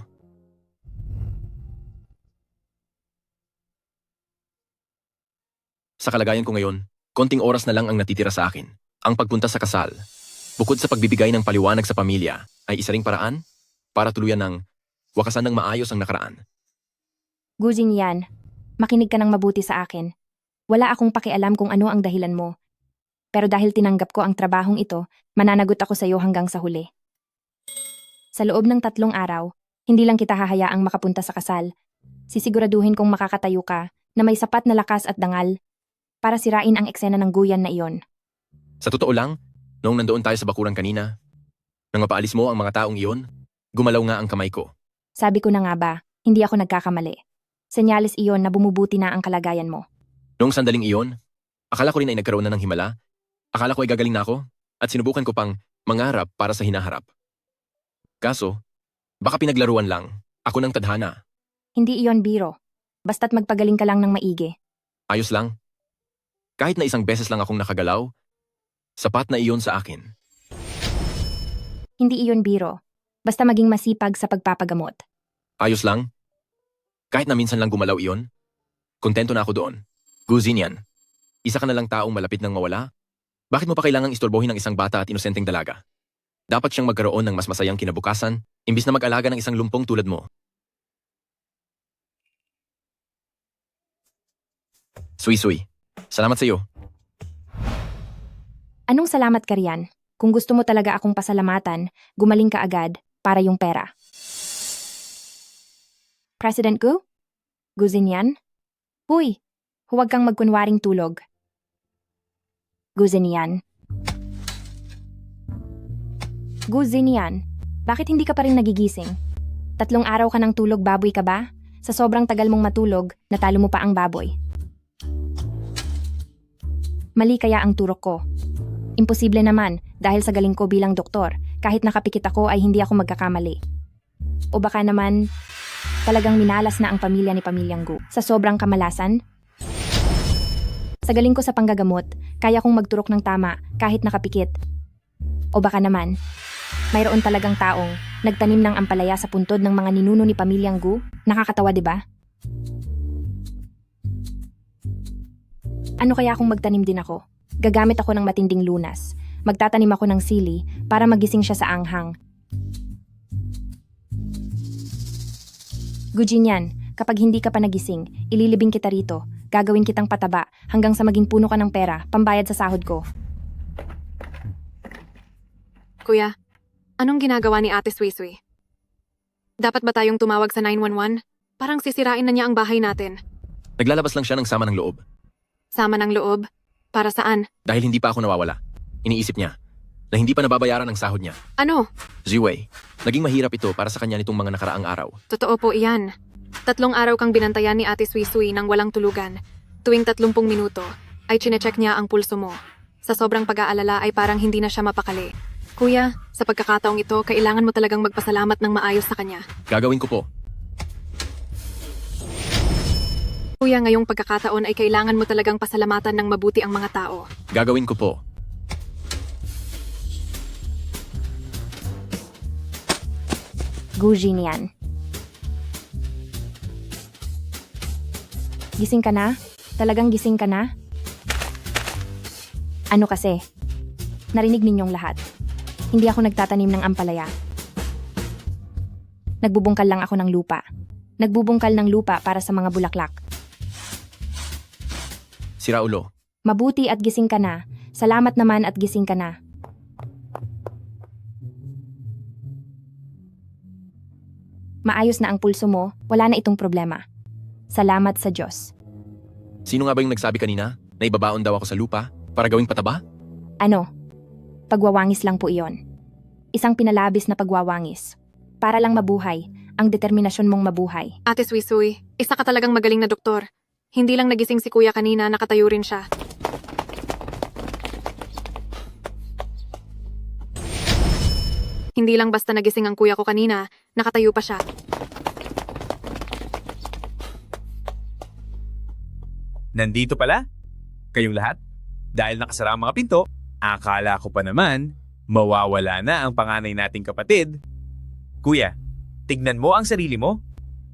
Sa kalagayan ko ngayon, konting oras na lang ang natitira sa akin. Ang pagpunta sa kasal, bukod sa pagbibigay ng paliwanag sa pamilya, ay isa ring paraan para tuluyan ng wakasan ng maayos ang nakaraan. Guzin yan, makinig ka ng mabuti sa akin. Wala akong pakialam kung ano ang dahilan mo. Pero dahil tinanggap ko ang trabahong ito, mananagot ako sa iyo hanggang sa huli. Sa loob ng 3 araw, hindi lang kita hahayaang makapunta sa kasal. Sisiguraduhin kong makakatayo ka na may sapat na lakas at dangal para sirain ang eksena ng guyan na iyon. Sa totoo lang, noong nandoon tayo sa bakuran kanina, nang mapaalis mo ang mga taong iyon, gumalaw nga ang kamay ko. Sabi ko na nga ba, hindi ako nagkakamali. Senyales iyon na bumubuti na ang kalagayan mo. Noong sandaling iyon, akala ko rin ay nagkaroon na ng himala. Akala ko ay gagaling na ako at sinubukan ko pang mangarap para sa hinaharap. Kaso, baka pinaglaruan lang. Ako ng tadhana. Hindi iyon biro. Basta't magpagaling ka lang ng maigi. Ayos lang. Kahit na isang beses lang akong nakagalaw, sapat na iyon sa akin. Hindi iyon biro. Basta maging masipag sa pagpapagamot. Ayos lang. Kahit na minsan lang gumalaw iyon, kontento na ako doon. Guzin yan. Isa ka na lang taong malapit nang mawala? Bakit mo pa kailangang istorbohin ng isang bata at inosenteng dalaga? Dapat siyang magkaroon ng mas masayang kinabukasan, imbis na mag-alaga ng isang lumpong tulad mo. Sui-sui. Salamat sa iyo. Anong salamat ka riyan? Kung gusto mo talaga akong pasalamatan, gumaling ka agad para yung pera. President Gu? Guzin yan? Huy, huwag kang magkunwaring tulog. Guzin yan. Guzin yan. Bakit hindi ka pa rin nagigising? 3 araw ka ng tulog, baboy ka ba? Sa sobrang tagal mong matulog, natalo mo pa ang baboy. Mali kaya ang turok ko. Imposible naman dahil sa galing ko bilang doktor, kahit nakapikit ako ay hindi ako magkakamali. O baka naman, talagang minalas na ang pamilya ni Pamilyang Gu sa sobrang kamalasan? Sa galing ko sa panggagamot, kaya kong magturok ng tama kahit nakapikit. O baka naman, mayroon talagang taong nagtanim ng ampalaya sa puntod ng mga ninuno ni Pamilyang Gu? Nakakatawa, di ba? Ano kaya kung magtanim din ako? Gagamit ako ng matinding lunas. Magtatanim ako ng sili para magising siya sa anghang. Gujinyan, kapag hindi ka pa nagising, ililibing kita rito. Gagawin kitang pataba hanggang sa maging puno ka ng pera, pambayad sa sahod ko. Kuya, anong ginagawa ni Ate Sui-Sui? Dapat ba tayong tumawag sa 911? Parang sisirain na niya ang bahay natin. Naglalabas lang siya ng sama ng loob. Sama ng loob? Para saan? Dahil hindi pa ako nawawala. Iniisip niya na hindi pa nababayaran ang sahod niya. Ano? Ziwei, naging mahirap ito para sa kanya nitong mga nakaraang araw. Totoo po iyan. 3 araw kang binantayan ni Ate Sui-Sui nang walang tulugan. Tuwing 30 minuto. ay chinecheck niya ang pulso mo. Sa sobrang pag-aalala ay parang hindi na siya mapakali. Kuya, sa pagkakataong ito, kailangan mo talagang magpasalamat ng maayos sa kanya. Gagawin ko po. Kuya, ngayong pagkakataon ay kailangan mo talagang pasalamatan ng mabuti ang mga tao. Gagawin ko po. Guji niyan. Gising ka na? Talagang gising ka na? Ano kasi? Narinig ninyong lahat. Hindi ako nagtatanim ng ampalaya. Nagbubungkal lang ako ng lupa. Nagbubungkal ng lupa para sa mga bulaklak. Sira ulo. Mabuti at gising ka na. Salamat naman at gising ka na. Maayos na ang pulso mo, wala na itong problema. Salamat sa Diyos. Sino nga ba yung nagsabi kanina na ibabaon daw ako sa lupa para gawing pataba? Ano? Pagwawangis lang po iyon. Isang pinalabis na pagwawangis. Para lang mabuhay, ang determinasyon mong mabuhay. Ate Suisuy, isa ka talagang magaling na doktor. Hindi lang nagising si kuya kanina, nakatayo rin siya. Hindi lang basta nagising ang kuya ko kanina, nakatayo pa siya. Nandito pala? Kayong lahat? Dahil nakasara ang mga pinto, akala ko pa naman, mawawala na ang panganay nating kapatid. Kuya, tignan mo ang sarili mo.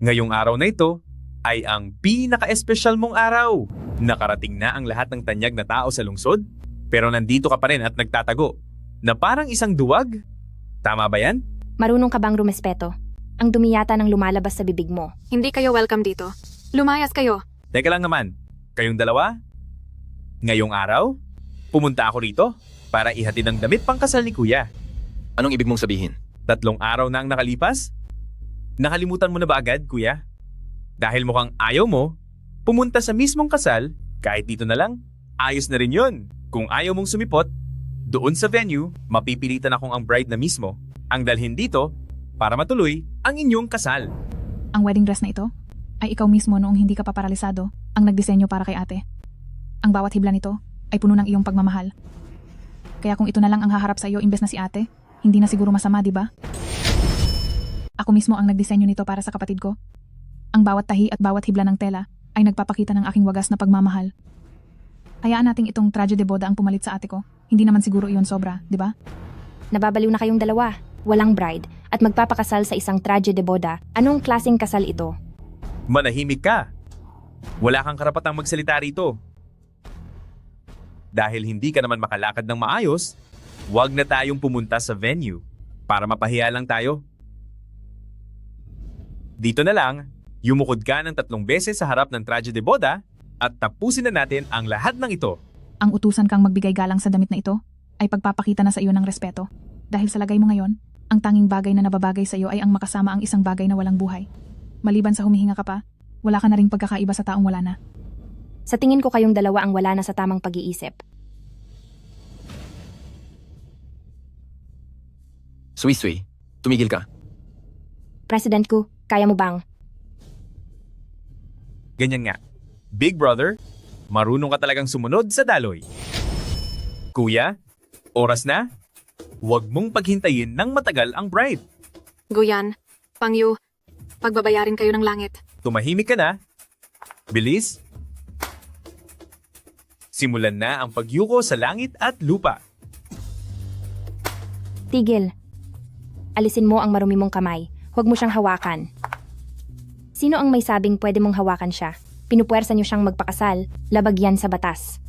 Ngayong araw na ito ay ang pinaka-espesyal mong araw. Nakarating na ang lahat ng tanyag na tao sa lungsod, pero nandito ka pa rin at nagtatago, na parang isang duwag. Tama ba yan? Marunong ka bang rumespeto? Ang dumi yata ng lumalabas sa bibig mo. Hindi kayo welcome dito. Lumayas kayo. Teka lang naman, kayong dalawa? Ngayong araw, pumunta ako rito para ihatid ang damit pangkasal ni Kuya. Anong ibig mong sabihin? 3 araw na ang nakalipas? Nakalimutan mo na ba agad, Kuya? Dahil mukhang ayaw mo, pumunta sa mismong kasal, kahit dito na lang, ayos na rin yun. Kung ayaw mong sumipot, doon sa venue, mapipilitan akong ang bride na mismo ang dalhin dito para matuloy ang inyong kasal. Ang wedding dress na ito ay ikaw mismo noong hindi ka pa paralisado ang nagdisenyo para kay ate. Ang bawat hibla nito ay puno ng iyong pagmamahal. Kaya kung ito na lang ang haharap sa iyo imbes na si ate, hindi na siguro masama, di ba? Ako mismo ang nagdisenyo nito para sa kapatid ko. Ang bawat tahi at bawat hibla ng tela ay nagpapakita ng aking wagas na pagmamahal. Hayaan nating itong traje de boda ang pumalit sa ate ko. Hindi naman siguro iyon sobra, di ba? Nababaliw na kayong dalawa. Walang bride at magpapakasal sa isang traje de boda. Anong klaseng kasal ito? Manahimik ka. Wala kang karapatang magsalita rito. Dahil hindi ka naman makalakad ng maayos, huwag na tayong pumunta sa venue para mapahiya lang tayo. Dito na lang, yumukod ka ng 3 beses sa harap ng traje de boda at tapusin na natin ang lahat ng ito. Ang utusan kang magbigay galang sa damit na ito ay pagpapakita na sa iyo ng respeto. Dahil sa lagay mo ngayon, ang tanging bagay na nababagay sa iyo ay ang makasama ang isang bagay na walang buhay. Maliban sa humihinga ka pa, wala ka na ring pagkakaiba sa taong wala na. Sa tingin ko kayong dalawa ang wala na sa tamang pag-iisip. Sui, tumigil ka. President ko, kaya mo bang? Ganyan nga. Big brother, marunong ka talagang sumunod sa daloy. Kuya, oras na. Huwag mong paghintayin ng matagal ang bride. Guyan, Pangyu, pagbabayarin kayo ng langit. Tumahimik ka na. Bilis. Simulan na ang pagyuko sa langit at lupa. Tigil. Alisin mo ang marumi mong kamay. Huwag mo siyang hawakan. Sino ang may sabing pwede mong hawakan siya? Pinupuwersa niyo siyang magpakasal, labag yan sa batas.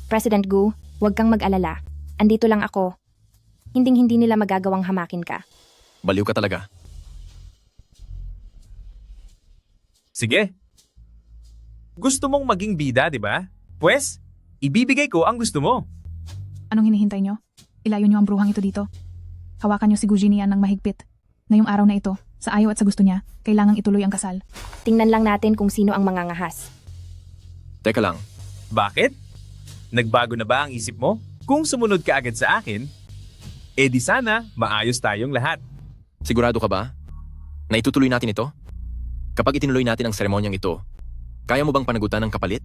President Gu, huwag kang mag-alala. Andito lang ako. Hinding-hindi nila magagawang hamakin ka. Baliw ka talaga. Sige. Gusto mong maging bida, di ba? Pwes, ibibigay ko ang gusto mo. Anong hinihintay nyo? Ilayo nyo ang bruhang ito dito. Hawakan nyo si Guginian ng mahigpit. Ngayong araw na ito, sa ayaw at sa gusto niya, kailangang ituloy ang kasal. Tingnan lang natin kung sino ang mangangahas. Teka lang. Bakit? Nagbago na ba ang isip mo? Kung sumunod ka agad sa akin, di sana maayos tayong lahat. Sigurado ka ba? Na itutuloy natin ito? Kapag itinuloy natin ang seremonyang ito, kaya mo bang panagutan ng kapalit?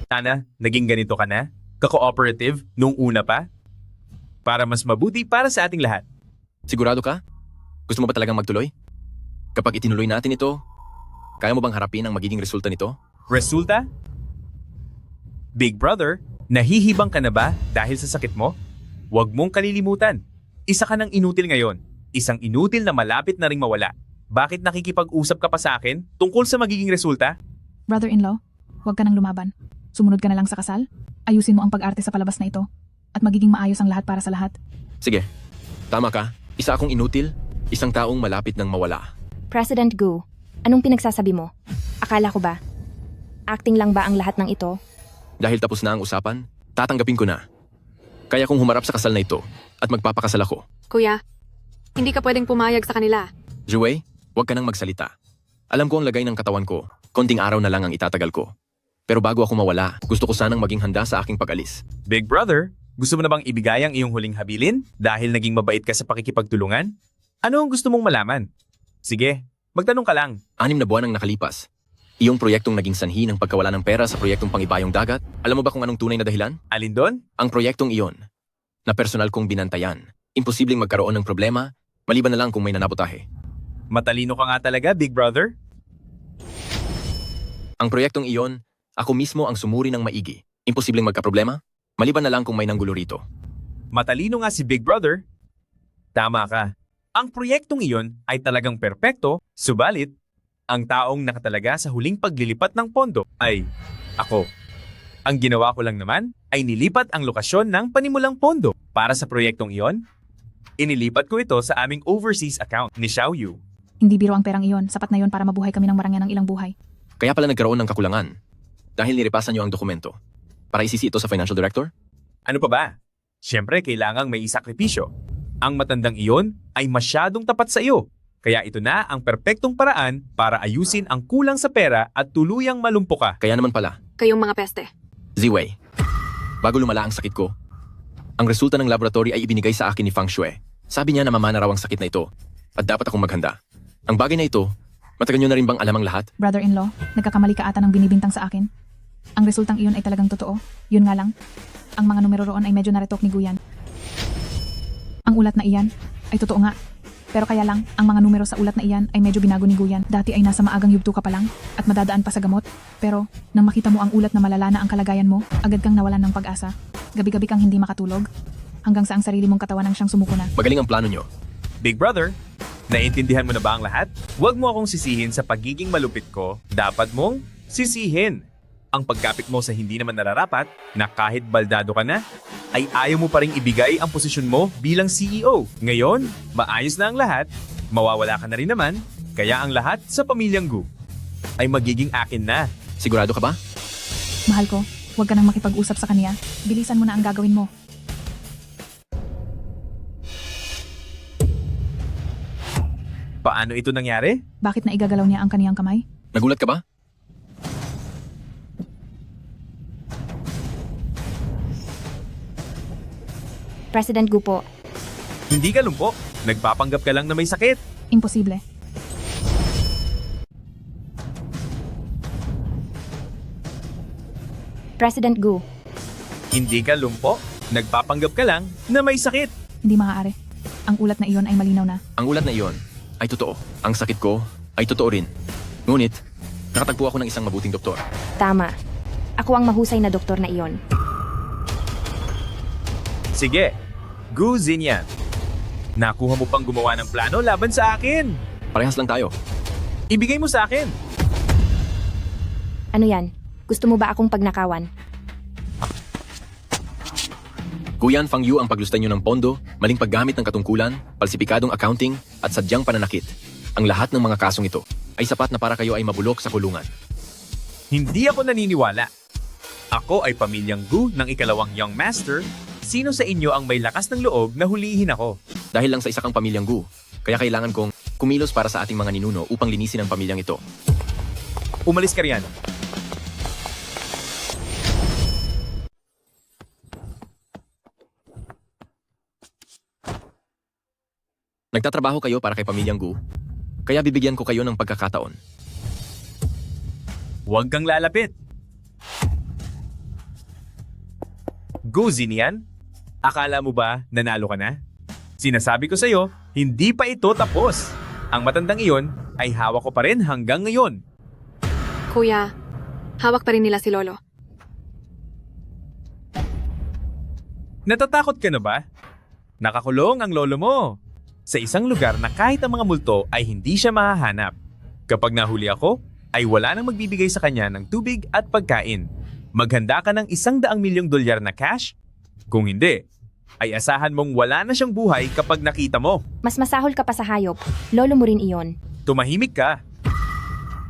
Sana, naging ganito ka na? Ka-cooperative nung una pa? Para mas mabuti para sa ating lahat. Sigurado ka? Gusto mo ba talagang magtuloy? Kapag itinuloy natin ito, kaya mo bang harapin ang magiging resulta nito? Resulta? Big Brother, nahihibang ka na ba dahil sa sakit mo? Huwag mong kalilimutan. Isa ka ng inutil ngayon. Isang inutil na malapit na ring mawala. Bakit nakikipag-usap ka pa sa akin tungkol sa magiging resulta? Brother-in-law, huwag ka nang lumaban. Sumunod ka na lang sa kasal. Ayusin mo ang pag-arte sa palabas na ito. At magiging maayos ang lahat para sa lahat. Sige, tama ka. Isa akong inutil, isang taong malapit ng mawala. President Gu, anong pinagsasabi mo? Akala ko ba? Acting lang ba ang lahat ng ito? Dahil tapos na ang usapan, tatanggapin ko na. Kaya kong humarap sa kasal na ito at magpapakasal ako. Kuya, hindi ka pwedeng pumayag sa kanila. Jue, huwag ka nang magsalita. Alam ko ang lagay ng katawan ko. Konting araw na lang ang itatagal ko. Pero bago ako mawala, gusto ko sanang maging handa sa aking pag-alis. Big Brother, gusto mo na bang ibigay ang iyong huling habilin dahil naging mabait ka sa pakikipagtulungan? Ano ang gusto mong malaman? Sige, magtanong ka lang. 6 na buwan ang nakalipas. Iyong proyektong naging sanhi ng pagkawala ng pera sa proyektong Pangibayong Dagat. Alam mo ba kung anong tunay na dahilan? Alin doon? Ang proyektong iyon, na personal kong binantayan. Imposibleng magkaroon ng problema, maliban na lang kung may nanabotahe. Matalino ka nga talaga, Big Brother. Ang proyektong iyon, ako mismo ang sumuri ng maigi. Imposibleng magkaproblema, maliban na lang kung may nanggulo rito. Matalino nga si Big Brother. Tama ka. Ang proyektong iyon ay talagang perpekto, subalit, ang taong nakatalaga sa huling paglilipat ng pondo ay ako. Ang ginawa ko lang naman ay nilipat ang lokasyon ng panimulang pondo para sa proyektong iyon. Inilipat ko ito sa aming overseas account ni Xiaoyu. Hindi biro ang perang iyon. Sapat na yon para mabuhay kami ng marangya ng ilang buhay. Kaya pala nagkaroon ng kakulangan. Dahil nirepasan niyo ang dokumento. Para isisi ito sa financial director? Ano pa ba? Siyempre, kailangang may isakripisyo. Ang matandang iyon ay masyadong tapat sa iyo. Kaya ito na ang perpektong paraan para ayusin ang kulang sa pera at tuluyang malumpo ka. Kaya naman pala, Kayong mga peste. Ziwei, bago lumala ang sakit ko, ang resulta ng laboratory ay ibinigay sa akin ni Fang Shui. Sabi niya na mamana raw ang sakit na ito at dapat akong maghanda. Ang bagay na ito, matagal niyo na rin bang alam ang lahat? Brother-in-law, nagkakamali ka ata ng binibintang sa akin. Ang resultang iyon ay talagang totoo. Yun nga lang, ang mga numero roon ay medyo naretok ni Guyan. Ang ulat na iyan ay totoo nga. Pero kaya lang, ang mga numero sa ulat na iyan ay medyo binago ni Guyan. Dati ay nasa maagang yugto ka pa lang at madadaan pa sa gamot. Pero, nang makita mo ang ulat na malala na ang kalagayan mo, agad kang nawalan ng pag-asa. Gabi-gabi kang hindi makatulog. Hanggang sa ang sarili mong katawan ang siyang sumuko na. Magaling ang plano niyo. Big Brother, naiintindihan mo na ba ang lahat? Huwag mo akong sisihin sa pagiging malupit ko. Dapat mong sisihin ang pagkapit mo sa hindi naman nararapat na kahit baldado ka na, ay ayaw mo pa ring ibigay ang posisyon mo bilang CEO. Ngayon, maayos na ang lahat, mawawala ka na rin naman, kaya ang lahat sa pamilyang Gu ay magiging akin na. Sigurado ka ba? Mahal ko, huwag ka nang makipag-usap sa kanya. Bilisan mo na ang gagawin mo. Paano ito nangyari? Bakit na igagalaw niya ang kaniyang kamay? Nagulat ka ba? President Gu po, Hindi ka lumpo. Nagpapanggap ka lang na may sakit. Imposible. President Gu, Hindi ka lumpo. Nagpapanggap ka lang na may sakit. Hindi maaari. Ang ulat na iyon ay malinaw na. Ang ulat na iyon ay totoo. Ang sakit ko ay totoo rin. Ngunit, nakatagpo ako ng isang mabuting doktor. tama. Ako ang mahusay na doktor na iyon. Sige, Gu Xinyan. Nakuha mo pang gumawa ng plano laban sa akin. Parehas lang tayo. Ibigay mo sa akin. Ano yan? Gusto mo ba akong pagnakawan? Guyan Fang Yu ang paglustay niyo ng pondo, maling paggamit ng katungkulan, palsipikadong accounting, at sadyang pananakit. Ang lahat ng mga kasong ito ay sapat na para kayo ay mabulok sa kulungan. Hindi ako naniniwala. Ako ay pamilyang Gu ng ikalawang Young Master. Sino sa inyo ang may lakas ng loob na hulihin ako? Dahil lang sa isa kang pamilyang Gu, kaya kailangan kong kumilos para sa ating mga ninuno upang linisin ang pamilyang ito. Umalis ka riyan. Nagtatrabaho kayo para kay pamilyang Gu, kaya bibigyan ko kayo ng pagkakataon. Huwag kang lalapit. Go, Zinian! Akala mo ba nanalo ka na? Sinasabi ko sa'yo, hindi pa ito tapos. Ang matandang iyon ay hawak ko pa rin hanggang ngayon. Kuya, hawak pa rin nila si Lolo. Natatakot ka na ba? Nakakulong ang lolo mo sa isang lugar na kahit ang mga multo ay hindi siya mahahanap. Kapag nahuli ako, ay wala nang magbibigay sa kanya ng tubig at pagkain. Maghanda ka ng $100 milyong na cash? Kung hindi, ay asahan mong wala na siyang buhay kapag nakita mo. Mas masahol ka pa sa hayop. Lolo mo rin iyon. Tumahimik ka.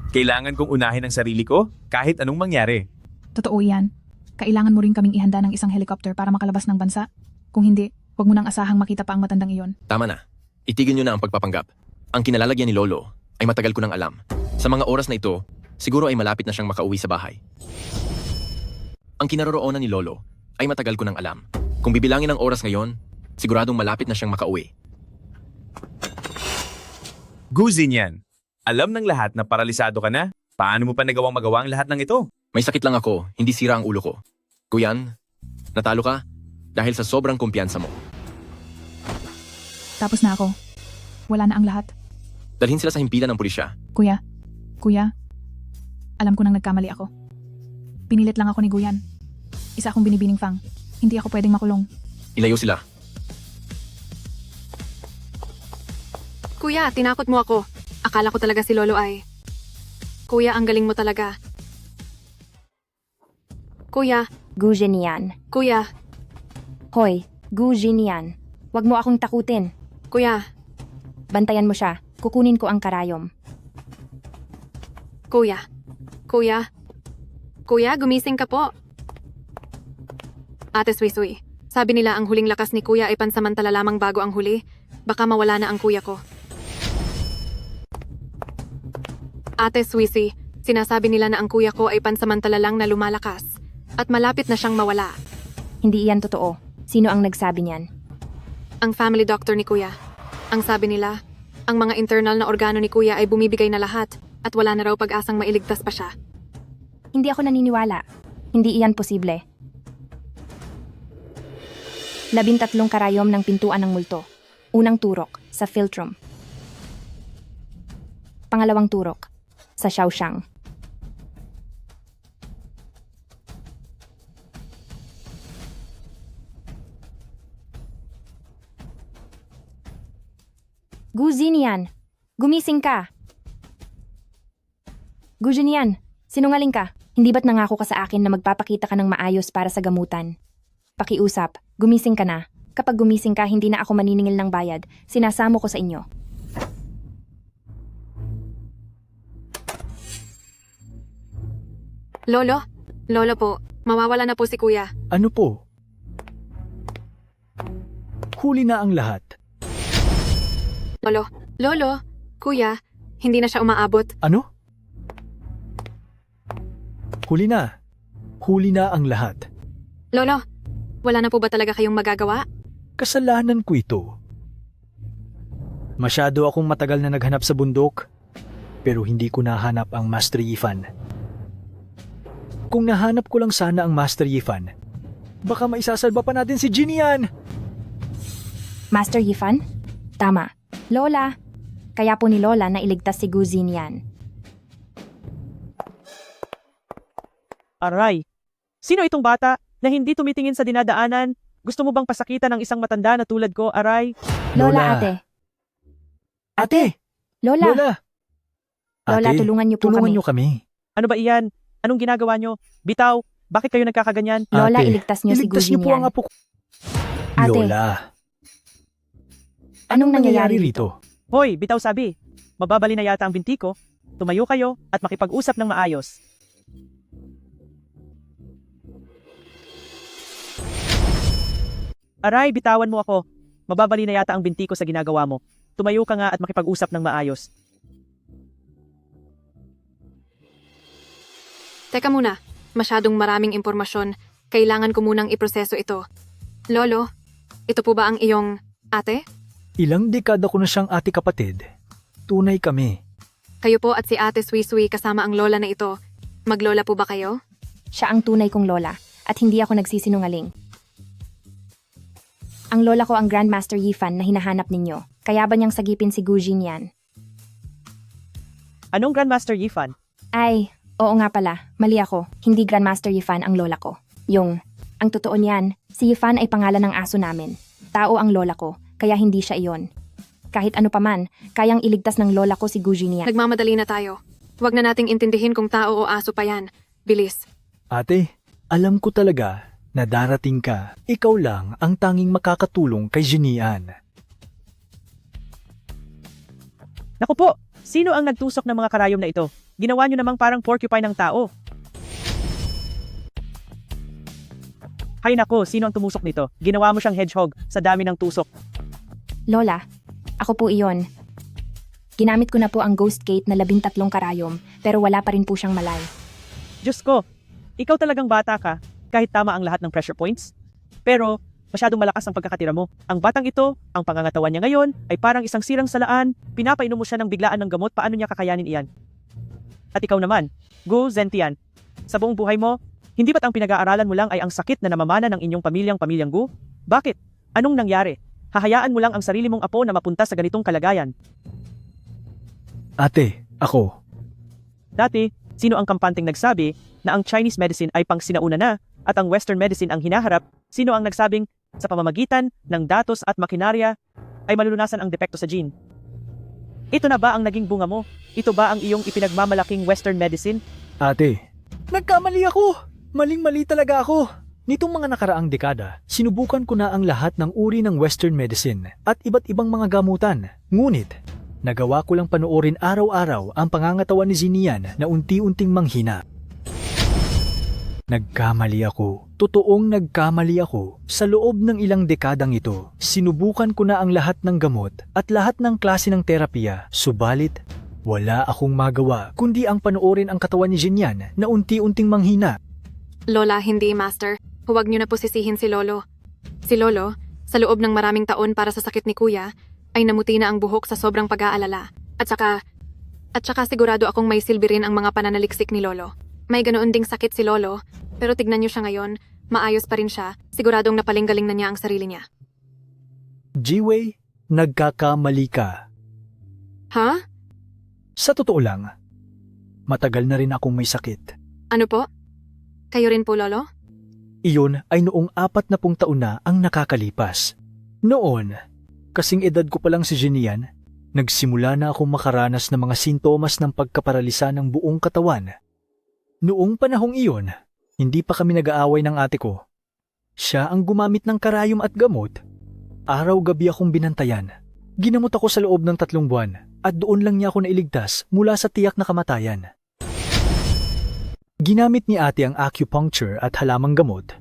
Kailangan kong unahin ang sarili ko kahit anong mangyari. Totoo yan. Kailangan mo rin kaming ihanda ng isang helicopter para makalabas ng bansa. Kung hindi, huwag mo nang asahang makita pa ang matandang iyon. Tama na. Itigil niyo na ang pagpapanggap. Ang kinalalagyan ni Lolo ay matagal ko nang alam. Sa mga oras na ito, siguro ay malapit na siyang makauwi sa bahay. Ang kinaroroonan ni Lolo ay matagal ko nang alam. Kung bibilangin ang oras ngayon, siguradong malapit na siyang makauwi. Guzin yan. Alam ng lahat na paralisado ka na. Paano mo pa nagawang magawa ang lahat ng ito? May sakit lang ako, hindi sira ang ulo ko. Kuyan, natalo ka dahil sa sobrang kumpiyansa mo. Tapos na ako. Wala na ang lahat. Dalhin sila sa himpilan ng pulisya. Kuya, alam ko nang nagkamali ako. Pinilit lang ako ni Guyan. Isa akong binibining fang. Hindi ako pwedeng makulong. Ilayo sila. Kuya, tinakot mo ako. Akala ko talaga si Lolo ay... Kuya, ang galing mo talaga. Kuya, Gujin yan. kuya, Hoy, Gujin yan. Huwag mo akong takutin. kuya, Bantayan mo siya. Kukunin ko ang karayom. kuya. Kuya. Kuya, gumising ka po. Ate Suisui, sabi nila ang huling lakas ni kuya ay pansamantala lamang bago ang huli. Baka mawala na ang kuya ko. Ate Suisui, sinasabi nila na ang kuya ko ay pansamantala lang na lumalakas at malapit na siyang mawala. Hindi iyan totoo. Sino ang nagsabi niyan? Ang family doctor ni kuya. Ang sabi nila, ang mga internal na organo ni kuya ay bumibigay na lahat at wala na raw pag-asang mailigtas pa siya. Hindi ako naniniwala. Hindi iyan posible. 13 karayom ng pintuan ng multo. Unang turok, sa Philtrum. Pangalawang turok, sa Shaoxiang. Guzinian, gumising ka. Guzinian, sinungaling ka. Hindi ba't nangako ka sa akin na magpapakita ka ng maayos para sa gamutan? Pakiusap, gumising ka na. Kapag gumising ka, hindi na ako maniningil ng bayad. Sinasamo ko sa inyo. Lolo? Lolo po, mawawala na po si kuya. Ano po? Huli na ang lahat. Lolo, Lolo, kuya, hindi na siya umaabot. Ano? Huli na. Huli na ang lahat. Lolo, wala na po ba talaga kayong magagawa? Kasalanan ko ito. Masyado akong matagal na naghanap sa bundok, pero hindi ko nahanap ang Master Yifan. Kung nahanap ko lang sana ang Master Yifan, baka maisasalba pa natin si Jinian! Master Yifan? Tama. Lola. Kaya po ni Lola na iligtas si Guzinian. Aray, sino itong bata na hindi tumitingin sa dinadaanan? Gusto mo bang pasakitan ng isang matanda na tulad ko, Aray? Lola, ate. Ate! Lola. Lola! Lola, Ate, tulungan niyo po tulungan kami. niyo kami. Ano ba iyan? Anong ginagawa nyo? Bitaw, bakit kayo nagkakaganyan? Lola, Ate, iligtas niyo si iligtas niyo po Guzinian. ang apo ko. Ate, Lola, anong nangyayari rito? Hoy, bitaw sabi. Mababali na yata ang binti ko. Tumayo kayo at makipag-usap ng maayos. Aray, bitawan mo ako. Mababali na yata ang binti ko sa ginagawa mo. Tumayo ka nga at makipag-usap ng maayos. Teka muna, masyadong maraming impormasyon. Kailangan ko munang iproseso ito. Lolo, ito po ba ang iyong ate? Ilang dekada ko na siyang ate kapatid. Tunay kami. Kayo po at si Ate Suisui kasama ang lola na ito. Maglola po ba kayo? siya ang tunay kong lola at hindi ako nagsisinungaling. Ang lola ko ang Grandmaster Yifan na hinahanap ninyo. Kaya ba niyang sagipin si Gu Jinyan? Anong Grandmaster Yifan? Ay, oo nga pala. Mali ako. Hindi Grandmaster Yifan ang lola ko. Ang totoo niyan, si Yifan ay pangalan ng aso namin. Tao ang lola ko, kaya hindi siya iyon. Kahit ano paman, kayang iligtas ng lola ko si Gu Jinyan. Nagmamadali na tayo. Huwag na nating intindihin kung tao o aso pa yan. Bilis. Ate, alam ko talaga na darating ka. Ikaw lang ang tanging makakatulong kay Jinian. Naku po, sino ang nagtusok ng mga karayom na ito? Ginawa nyo namang parang porcupine ng tao. Hay nako, sino ang tumusok nito? Ginawa mo siyang hedgehog sa dami ng tusok. Lola, ako po iyon. Ginamit ko na po ang Ghost Gate na 13 karayom, pero wala pa rin po siyang malay. Diyos ko, ikaw talagang bata ka, kahit tama ang lahat ng pressure points. Pero, masyadong malakas ang pagkakatira mo. Ang batang ito, ang pangangatawan niya ngayon, ay parang isang sirang salaan, pinapainom mo siya ng biglaan ng gamot, paano niya kakayanin iyan? At ikaw naman, Gu Zentian, sa buong buhay mo, hindi ba't ang pinag-aaralan mo lang ay ang sakit na namamana ng inyong pamilyang Gu? Bakit? Anong nangyari? Hahayaan mo lang ang sarili mong apo na mapunta sa ganitong kalagayan. Ate, ako. Dati, sino ang kampanteng nagsabi na ang Chinese medicine ay pang sinauna na at ang Western medicine ang hinaharap? Sino ang nagsabing sa pamamagitan ng datos at makinarya ay malulunasan ang depekto sa gene? Ito na ba ang naging bunga mo? Ito ba ang iyong ipinagmamalaking Western medicine? Ate, nagkamali ako. Maling-mali talaga ako. Nitong mga nakaraang dekada, sinubukan ko na ang lahat ng uri ng Western medicine at iba't ibang mga gamutan. Ngunit, nagawa ko lang panoorin araw-araw ang pangangatawan ni Zinian na unti-unting manghina. Nagkamali ako. Totoong nagkamali ako. Sa loob ng ilang dekadang ito, sinubukan ko na ang lahat ng gamot at lahat ng klase ng terapiya. Subalit, wala akong magawa kundi ang panoorin ang katawan ni Zinian na unti-unting manghina. Lola, hindi, Master. Huwag niyo na po sisihin si Lolo. Si Lolo, sa loob ng maraming taon para sa sakit ni Kuya, ay namuti na ang buhok sa sobrang pag-aalala. At saka sigurado akong may silbi rin ang mga pananaliksik ni Lolo. May ganoon ding sakit si Lolo, pero tignan niyo siya ngayon, maayos pa rin siya, siguradong napalinggaling na niya ang sarili niya. Jiwei, nagkakamali ka. Ha? Sa totoo lang, matagal na rin akong may sakit. Ano po? Kayo rin po, Lolo? Iyon ay noong 40 taon na ang nakakalipas. Noon, kasing edad ko pa lang si Jinian, nagsimula na akong makaranas ng mga sintomas ng pagkaparalisa ng buong katawan. Noong panahong iyon, hindi pa kami nag-aaway ng ate ko. Siya ang gumamit ng karayom at gamot. Araw-gabi akong binantayan. Ginamot ako sa loob ng 3 buwan at doon lang niya ako nailigtas mula sa tiyak na kamatayan. Ginamit ni ate ang acupuncture at halamang gamot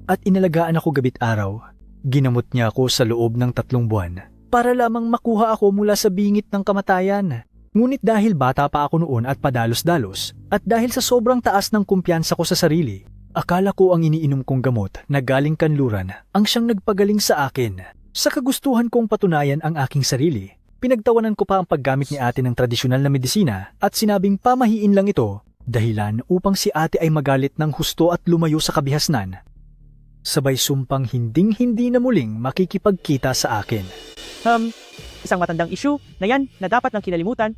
at inalagaan ako gabit araw. Ginamot niya ako sa loob ng 3 buwan para lamang makuha ako mula sa bingit ng kamatayan. Ngunit dahil bata pa ako noon at padalos-dalos at dahil sa sobrang taas ng kumpiyansa ko sa sarili, akala ko ang iniinom kong gamot na galing kanluran ang siyang nagpagaling sa akin. Sa kagustuhan kong patunayan ang aking sarili, pinagtawanan ko pa ang paggamit ni ate ng tradisyonal na medisina at sinabing pamahiin lang ito, dahilan upang si ate ay magalit ng husto at lumayo sa kabihasnan. Sabay sumpang hinding-hindi na muling makikipagkita sa akin. Isang matandang issue na yan na dapat nang kinalimutan.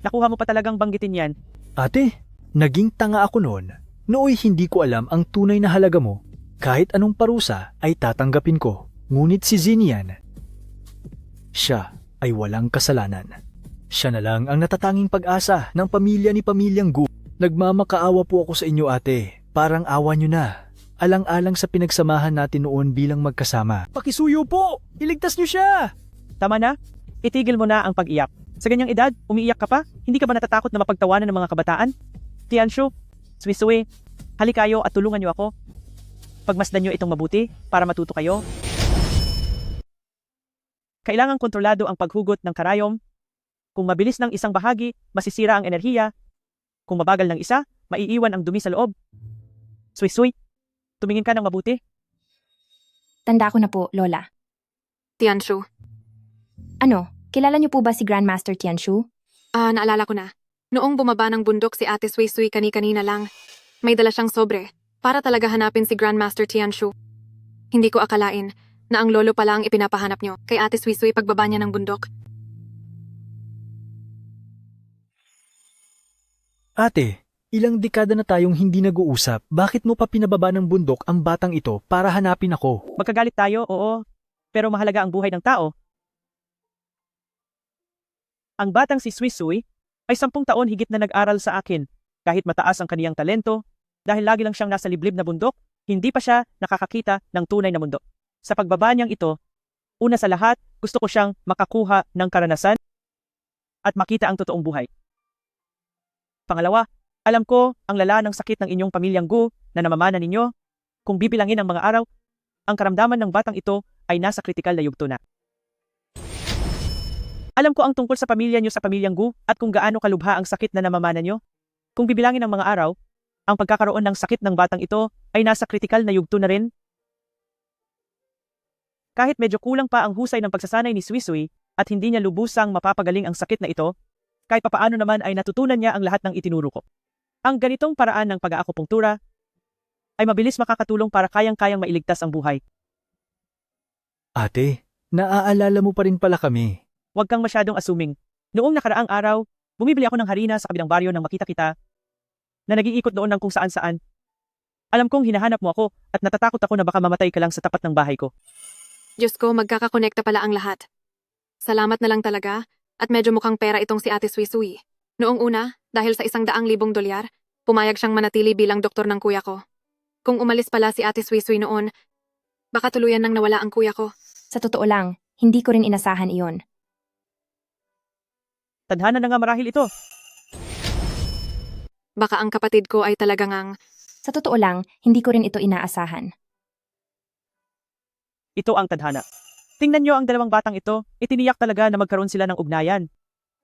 Nakuha mo pa talagang banggitin yan. Ate, naging tanga ako noon. Nooy hindi ko alam ang tunay na halaga mo. Kahit anong parusa ay tatanggapin ko. Ngunit si Zinian, siya ay walang kasalanan. Siya na lang ang natatanging pag-asa ng pamilya ni Pamilyang Gu. Nagmamakaawa po ako sa inyo, ate. Parang awa nyo na. Alang-alang sa pinagsamahan natin noon bilang magkasama. Pakisuyo po! Iligtas nyo siya! Tama na, itigil mo na ang pag-iyak. Sa ganyang edad, umiiyak ka pa? Hindi ka ba natatakot na mapagtawanan ng mga kabataan? Tianshu, Swisui, hali kayo at tulungan niyo ako. Pagmasdan niyo itong mabuti para matuto kayo. Kailangang kontrolado ang paghugot ng karayom. Kung mabilis ng isang bahagi, masisira ang enerhiya. Kung mabagal ng isa, maiiwan ang dumi sa loob. Swisui, tumingin ka ng mabuti. Tanda ko na po, Lola. Tianshu. Ano, kilala niyo po ba si Grandmaster Tianshu? Naalala ko na. Noong bumaba ng bundok si Ate Sui kani-kanina lang, may dala siyang sobre para talaga hanapin si Grandmaster Tianshu. Hindi ko akalain na ang lolo pala ang ipinapahanap nyo kay Ate Swisui pagbaba niya ng bundok. Ate, ilang dekada na tayong hindi nag-uusap. Bakit mo pa pinababa ng bundok ang batang ito para hanapin ako? Magkagalit tayo, oo. Pero mahalaga ang buhay ng tao. Ang batang si Swisui ay 10 taon higit na nag-aral sa akin. Kahit mataas ang kaniyang talento, dahil lagi lang siyang nasa liblib na bundok, hindi pa siya nakakakita ng tunay na mundo. Sa pagbaba niyang ito, una sa lahat, gusto ko siyang makakuha ng karanasan at makita ang totoong buhay. Pangalawa, alam ko ang lala ng sakit ng inyong pamilyang Gu na namamana ninyo. Kung bibilangin ang mga araw, ang karamdaman ng batang ito ay nasa kritikal na yugto na. Alam ko ang tungkol sa pamilya niyo sa pamilyang Gu at kung gaano kalubha ang sakit na namamana niyo. Kung bibilangin ang mga araw, ang pagkakaroon ng sakit ng batang ito ay nasa kritikal na yugto na rin. Kahit medyo kulang pa ang husay ng pagsasanay ni Swisui at hindi niya lubusang mapapagaling ang sakit na ito, kahit papaano naman ay natutunan niya ang lahat ng itinuro ko. Ang ganitong paraan ng pag-aakupunktura ay mabilis makakatulong para kayang-kayang mailigtas ang buhay. Ate, naaalala mo pa rin pala kami. Huwag kang masyadong assuming. Noong nakaraang araw, bumibili ako ng harina sa kabilang baryo nang makita kita na nag-iikot doon ng kung saan-saan. Alam kong hinahanap mo ako at natatakot ako na baka mamatay ka lang sa tapat ng bahay ko. Diyos ko, magkakakonekta pala ang lahat. Salamat na lang talaga, at medyo mukhang pera itong si Ate Swisui. Noong una, dahil sa $100,000 dolyar, pumayag siyang manatili bilang doktor ng kuya ko. Kung umalis pala si Ate Swisui noon, baka tuluyan nang nawala ang kuya ko. Sa totoo lang, hindi ko rin inasahan iyon. Tadhana na nga marahil ito. Baka ang kapatid ko ay talagang ang... Sa totoo lang, hindi ko rin ito inaasahan. Ito ang tadhana. Tingnan niyo ang dalawang batang ito, itiniyak talaga na magkaroon sila ng ugnayan.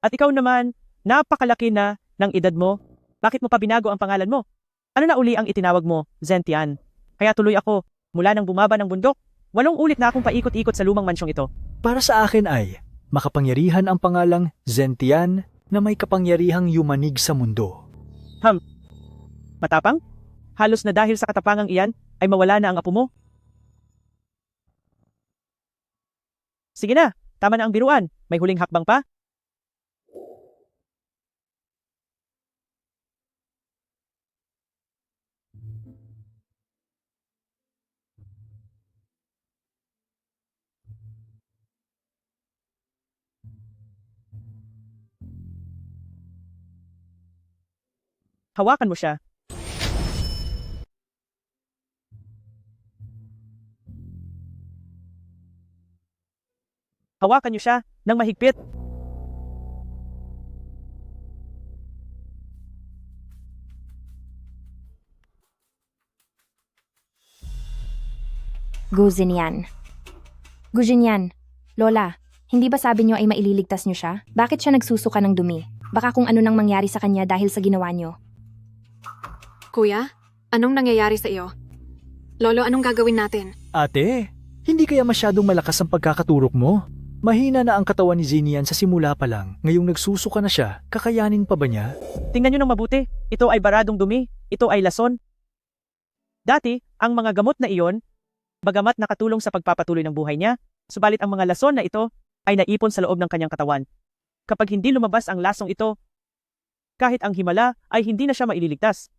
At ikaw naman, napakalaki na ng edad mo. Bakit mo pa binago ang pangalan mo? Ano na uli ang itinawag mo, Zentian? Kaya tuloy ako, mula nang bumaba ng bundok, 8 ulit na akong paikot-ikot sa lumang mansyong ito. Para sa akin ay, makapangyarihan ang pangalang Zentian na may kapangyarihang yumanig sa mundo. Matapang? Halos na dahil sa katapangang iyan, ay mawala na ang apo mo. Sige na, tama na ang biruan. May huling hakbang pa? Hawakan mo siya. Hawakan niyo siya ng mahigpit. Guzinian. Guzinian, Lola, hindi ba sabi niyo ay maililigtas niyo siya? Bakit siya nagsusuka ng dumi? Baka kung ano nang mangyari sa kanya dahil sa ginawa niyo. Kuya, anong nangyayari sa iyo? Lolo, anong gagawin natin? Ate, hindi kaya masyadong malakas ang pagkakaturok mo? Mahina na ang katawan ni Zinian sa simula pa lang. Ngayong nagsusuka na siya, kakayanin pa ba niya? Tingnan niyo ng mabuti. Ito ay baradong dumi. Ito ay lason. Dati, ang mga gamot na iyon, bagamat nakatulong sa pagpapatuloy ng buhay niya, subalit ang mga lason na ito ay naipon sa loob ng kanyang katawan. Kapag hindi lumabas ang lasong ito, kahit ang himala ay hindi na siya maililigtas.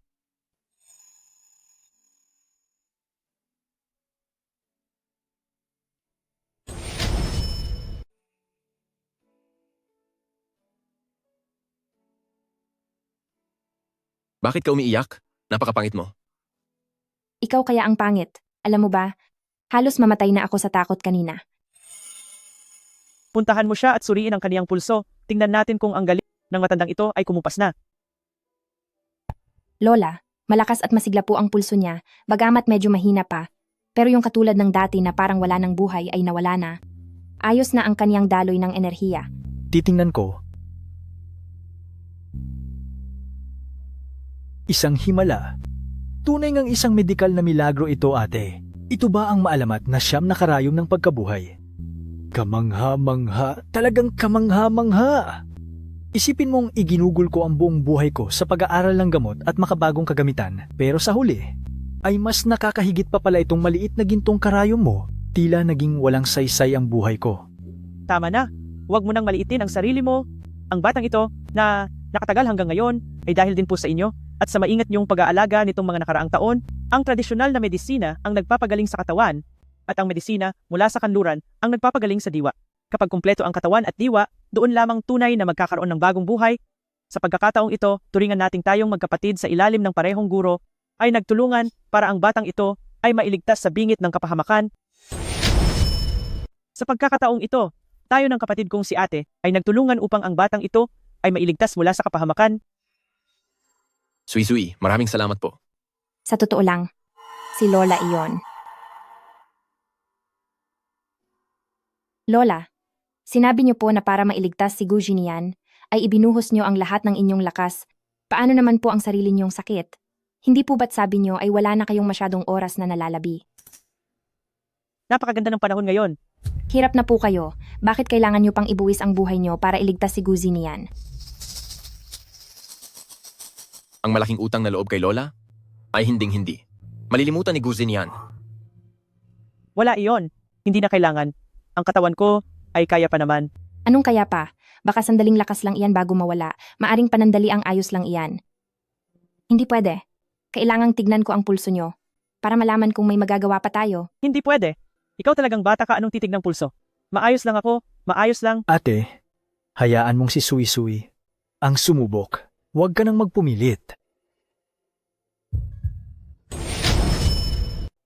Bakit ka umiiyak? Napakapangit mo. Ikaw kaya ang pangit. Alam mo ba, halos mamatay na ako sa takot kanina. Puntahan mo siya at suriin ang kaniyang pulso. Tingnan natin kung ang galing ng matandang ito ay kumupas na. Lola, malakas at masigla po ang pulso niya, bagamat medyo mahina pa. Pero yung katulad ng dati na parang wala ng buhay ay nawala na. Ayos na ang kaniyang daloy ng enerhiya. Titingnan ko. Isang himala. Tunay ngang isang medikal na milagro ito, ate. Ito ba ang maalamat na siyam na karayom ng pagkabuhay? Kamangha-mangha, talagang kamangha-mangha. Isipin mong iginugol ko ang buong buhay ko sa pag-aaral ng gamot at makabagong kagamitan. Pero sa huli, ay mas nakakahigit pa pala itong maliit na gintong karayom mo. Tila naging walang saysay ang buhay ko. Tama na. Huwag mo nang maliitin ang sarili mo. Ang batang ito na nakatagal hanggang ngayon ay dahil din po sa inyo at sa maingat niyong pag-aalaga nitong mga nakaraang taon. Ang tradisyonal na medisina ang nagpapagaling sa katawan at ang medisina mula sa kanluran ang nagpapagaling sa diwa. Kapag kumpleto ang katawan at diwa, doon lamang tunay na magkakaroon ng bagong buhay. Sa pagkakataong ito, turingan nating tayong magkapatid sa ilalim ng parehong guro ay nagtulungan para ang batang ito ay mailigtas sa bingit ng kapahamakan. Sa pagkakataong ito, tayo ng kapatid kong si ate ay nagtulungan upang ang batang ito ay mailigtas mula sa kapahamakan. Sui, maraming salamat po. Sa totoo lang, si Lola iyon. Lola, sinabi niyo po na para mailigtas si Gu Jinian, ay ibinuhos niyo ang lahat ng inyong lakas. Paano naman po ang sarili niyong sakit? Hindi po ba't sabi niyo ay wala na kayong masyadong oras na nalalabi? Napakaganda ng panahon ngayon. Hirap na po kayo. Bakit kailangan niyo pang ibuwis ang buhay niyo para iligtas si Gu Jinian? Ang malaking utang na loob kay Lola ay hinding-hindi. Malilimutan ni Guzin yan. Wala iyon. Hindi na kailangan. Ang katawan ko ay kaya pa naman. Anong kaya pa? Baka sandaling lakas lang iyan bago mawala. Maaring panandali ang ayos lang iyan. Hindi pwede. Kailangang tignan ko ang pulso niyo para malaman kung may magagawa pa tayo. Hindi pwede. Ikaw talagang bata ka, anong titig ng pulso? Maayos lang ako. Maayos lang. Ate, hayaan mong si Sui ang sumubok. Huwag ka nang magpumilit.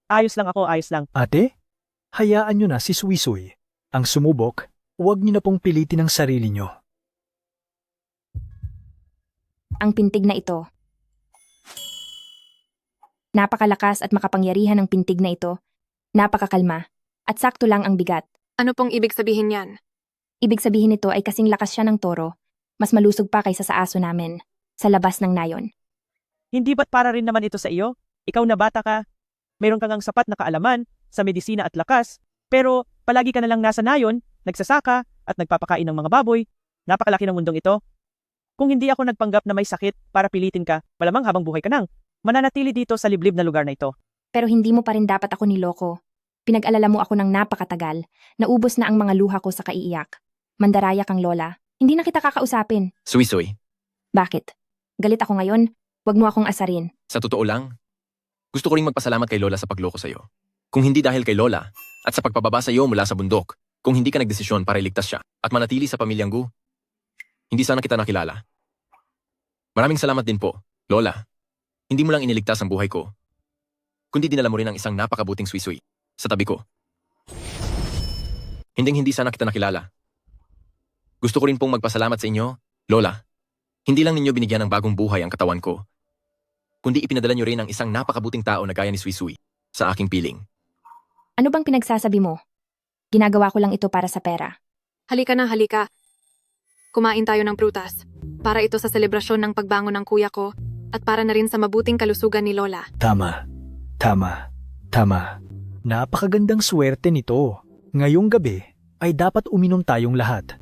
Ayos lang ako, ayos lang. Ate, hayaan nyo na si Sui ang sumubok. Huwag nyo na pong pilitin ang sarili nyo. Ang pintig na ito. Napakalakas at makapangyarihan ng pintig na ito. Napakakalma. At sakto lang ang bigat. Ano pong ibig sabihin yan? Ibig sabihin nito ay kasing lakas siya ng toro. Mas malusog pa kaysa sa aso namin. Sa labas ng nayon. Hindi ba't para rin naman ito sa iyo? Ikaw na bata ka. Mayroon kang ang sapat na kaalaman sa medisina at lakas. Pero palagi ka na lang nasa nayon, nagsasaka at nagpapakain ng mga baboy. Napakalaki ng mundong ito. Kung hindi ako nagpanggap na may sakit para pilitin ka, malamang habang buhay ka nang mananatili dito sa liblib na lugar na ito. Pero hindi mo pa rin dapat ako niloko. Pinag-alala mo ako ng napakatagal. Naubos na ang mga luha ko sa kaiiyak. Mandaraya kang lola. Hindi na kita kakausapin. Sui, Bakit? Galit ako ngayon? Huwag mo akong asarin. sa totoo lang, gusto ko ring magpasalamat kay Lola sa pagloko sa'yo. Kung hindi dahil kay Lola at sa pagpababa sa'yo mula sa bundok, kung hindi ka nagdesisyon para iligtas siya at manatili sa pamilyang Gu, hindi sana kita nakilala. Maraming salamat din po, Lola. Hindi mo lang iniligtas ang buhay ko, kundi dinala mo rin ang isang napakabuting Sui sa tabi ko. Hindi sana kita nakilala. Gusto ko rin pong magpasalamat sa inyo, Lola. Hindi lang ninyo binigyan ng bagong buhay ang katawan ko, kundi ipinadala nyo rin ang isang napakabuting tao na gaya ni Sui sa aking piling. Ano bang pinagsasabi mo? Ginagawa ko lang ito para sa pera. Halika na, halika. Kumain tayo ng prutas. Para ito sa selebrasyon ng pagbangon ng kuya ko at para na rin sa mabuting kalusugan ni Lola. Tama. Napakagandang swerte nito. Ngayong gabi ay dapat uminom tayong lahat.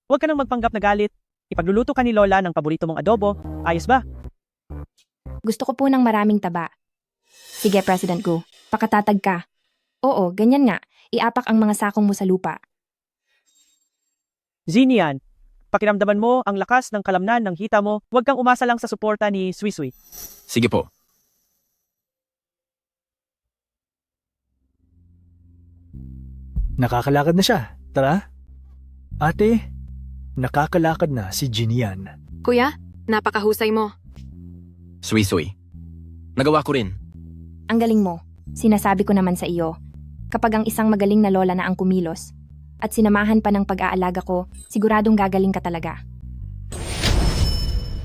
Huwag ka nang magpanggap na galit. Ipagluluto ka ni Lola ng paborito mong adobo. Ayos ba? Gusto ko po ng maraming taba. Sige, President Gu. Pakatatag ka. Oo, ganyan nga. Iapak ang mga sakong mo sa lupa. Zinian, pakiramdaman mo ang lakas ng kalamnan ng hita mo. Huwag kang umasa lang sa suporta ni Sui. Sige po. Nakakalakad na siya. Tara. Ate, nakakalakad na si Jinian. Kuya, napakahusay mo. Sui. Nagawa ko rin. Ang galing mo. Sinasabi ko naman sa iyo. Kapag ang isang magaling na lola na ang kumilos, at sinamahan pa ng pag-aalaga ko, siguradong gagaling ka talaga.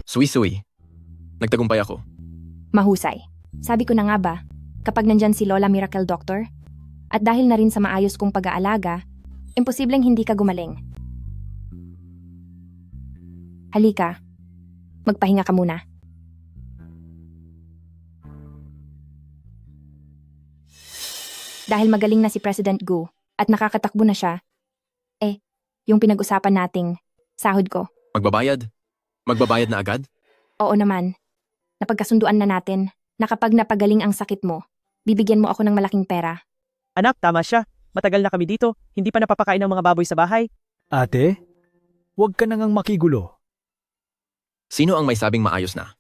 Sui. Nagtagumpay ako. Mahusay. Sabi ko na nga ba, kapag nandyan si Lola Miracle Doctor, at dahil na rin sa maayos kong pag-aalaga, imposibleng hindi ka gumaling. Halika, magpahinga ka muna. Dahil magaling na si President Gu at nakakatakbo na siya, yung pinag-usapan nating sahod ko. Magbabayad? Magbabayad na agad? Oo naman. Napagkasunduan na natin na kapag napagaling ang sakit mo, bibigyan mo ako ng malaking pera. Anak, tama siya. Matagal na kami dito, hindi pa napapakain ng mga baboy sa bahay. Ate, huwag ka nang makigulo. Sino ang may sabing maayos na?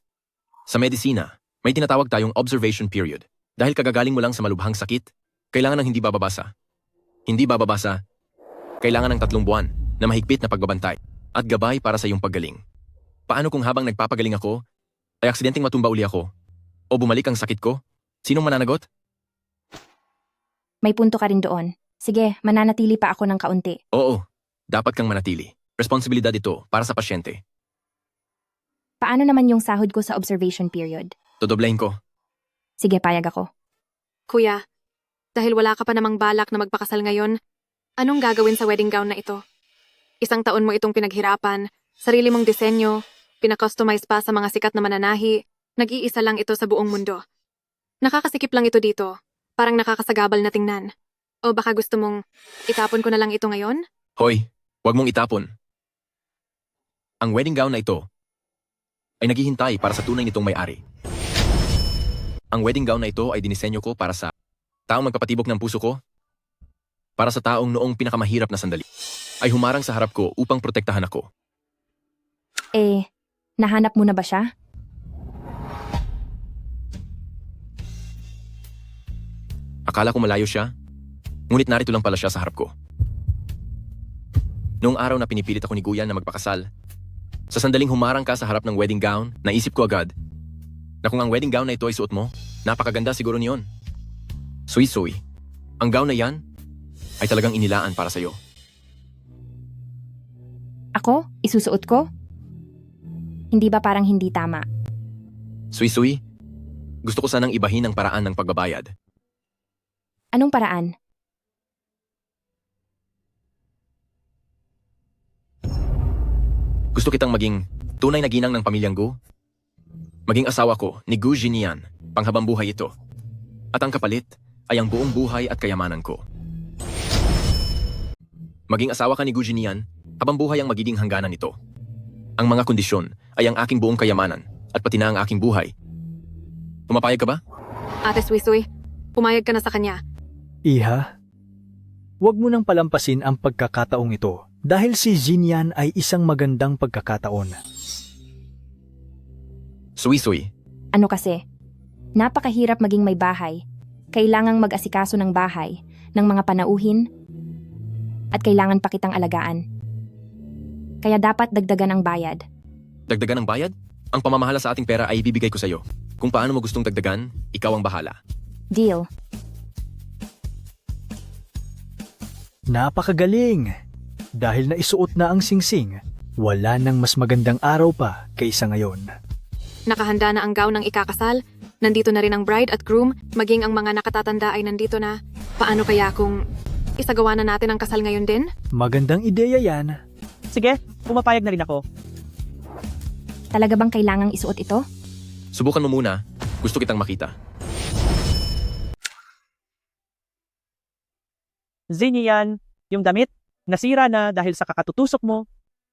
Sa medisina, may tinatawag tayong observation period. Dahil kagagaling mo lang sa malubhang sakit, kailangan ng hindi bababasa. Hindi bababasa, kailangan ng 3 buwan na mahigpit na pagbabantay at gabay para sa iyong paggaling. Paano kung habang nagpapagaling ako, ay aksidenteng matumba uli ako? O bumalik ang sakit ko? Sinong mananagot? May punto ka rin doon. Sige, mananatili pa ako ng kaunti. Oo, dapat kang manatili. Responsibilidad ito para sa pasyente. Paano naman yung sahod ko sa observation period? Dodoblahin ko. Sige, payag ako. Kuya, dahil wala ka pa namang balak na magpakasal ngayon, anong gagawin sa wedding gown na ito? 1 taon mo itong pinaghirapan, sarili mong disenyo, pinakustomize pa sa mga sikat na mananahi, nag-iisa lang ito sa buong mundo. Nakakasikip lang ito dito, parang nakakasagabal na tingnan. O baka gusto mong itapon ko na lang ito ngayon? Hoy, huwag mong itapon. Ang wedding gown na ito ay naghihintay para sa tunay nitong may-ari. Ang wedding gown na ito ay dinisenyo ko para sa taong magpapatibok ng puso ko, para sa taong noong pinakamahirap na sandali ay humarang sa harap ko upang protektahan ako. Nahanap mo na ba siya? Akala ko malayo siya, ngunit narito lang pala siya sa harap ko. Noong araw na pinipilit ako ni Guyan na magpakasal, sa sandaling humarang ka sa harap ng wedding gown, naisip ko agad na kung ang wedding gown na ito ay suot mo, napakaganda siguro niyon. Suy-suy, ang gown na yan ay talagang inilaan para sa'yo. Ako? Isusuot ko? Hindi ba parang hindi tama? Suy-suy, gusto ko sanang ibahin ang paraan ng pagbabayad. Anong paraan? Gusto kitang maging tunay na ginang ng pamilyang Gu. Maging asawa ko ni Gu Jinian, panghabang buhay ito. At ang kapalit ay ang buong buhay at kayamanan ko. Maging asawa ka ni Gu Jinian, habang buhay ang magiging hangganan nito. Ang mga kondisyon ay ang aking buong kayamanan at pati na ang aking buhay. Pumapayag ka ba? Ate Suy-Suy, pumayag ka na sa kanya. Iha, huwag mo nang palampasin ang pagkakataong ito dahil si Jinyan ay isang magandang pagkakataon. Suy-suy, Ano kasi? Napakahirap maging may bahay. Kailangang mag-asikaso ng bahay, ng mga panauhin, at kailangan pa kitang alagaan. Kaya dapat dagdagan ang bayad. dagdagan ang bayad? Ang pamamahala sa ating pera ay ibibigay ko sa'yo. Kung paano mo gustong dagdagan, ikaw ang bahala. Deal. Napakagaling! Dahil naisuot na ang singsing, wala nang mas magandang araw pa kaysa ngayon. Nakahanda na ang gown ng ikakasal, nandito na rin ang bride at groom, maging ang mga nakatatanda ay nandito na. Paano kaya kung isagawa na natin ang kasal ngayon din? Magandang ideya yan. Sige, pumapayag na rin ako. Talaga bang kailangang isuot ito? Subukan mo muna. Gusto kitang makita. Zinian, yung damit, nasira na dahil sa kakatutusok mo.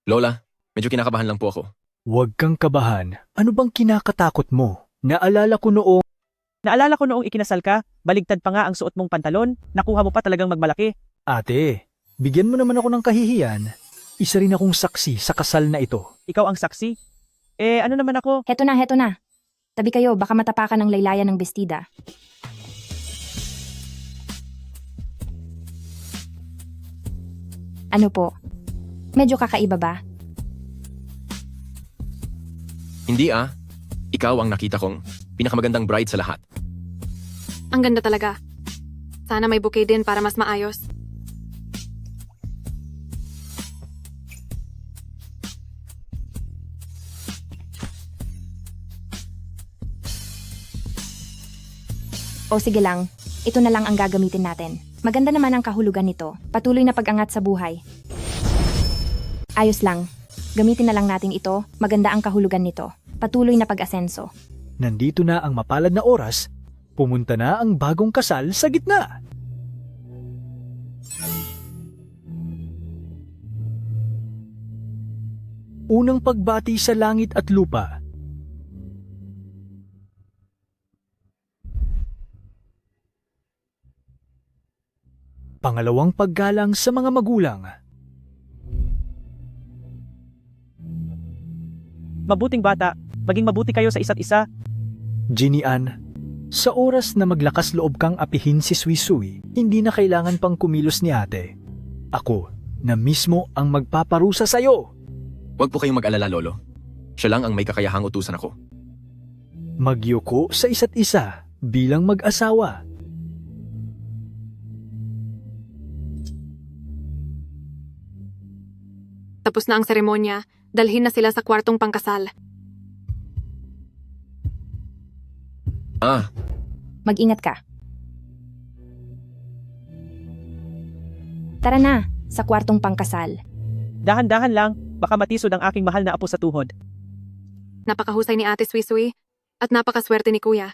Lola, medyo kinakabahan lang po ako. Huwag kang kabahan. Ano bang kinakatakot mo? Naalala ko noong ikinasal ka, baligtad pa nga ang suot mong pantalon, nakuha mo pa talagang magmalaki. Ate, bigyan mo naman ako ng kahihiyan. Isa rin akong saksi sa kasal na ito. Ikaw ang saksi. Ano naman ako? Heto na. Tabi kayo, baka matapakan ng laylayan ng bestida. Ano po? Medyo kakaiba ba? Hindi ah. Ikaw ang nakita kong pinakamagandang bride sa lahat. Ang ganda talaga. Sana may bouquet din para mas maayos. O sige lang, ito na lang ang gagamitin natin. Maganda naman ang kahulugan nito. Patuloy na pag-angat sa buhay. Ayos lang. Gamitin na lang natin ito. Maganda ang kahulugan nito. Patuloy na pag-asenso. Nandito na ang mapalad na oras. Pumunta na ang bagong kasal sa gitna. Unang pagbati sa langit at lupa. Pangalawang paggalang sa mga magulang. Mabuting bata, maging mabuti kayo sa isa't isa. Ginny Ann, sa oras na maglakas loob kang apihin si Suisui, hindi na kailangan pang kumilos ni ate. Ako na mismo ang magpaparusa sa'yo. Huwag po kayong mag-alala, Lolo. Siya lang ang may kakayahang utusan ako. Magyuko sa isa't isa bilang mag-asawa. Tapos na ang seremonya, dalhin na sila sa kwartong pangkasal. Mag-ingat ka. Tara na, sa kwartong pangkasal. Dahan-dahan lang, baka matisod ang aking mahal na apo sa tuhod. Napakahusay ni Ate Suisui at napakaswerte ni Kuya.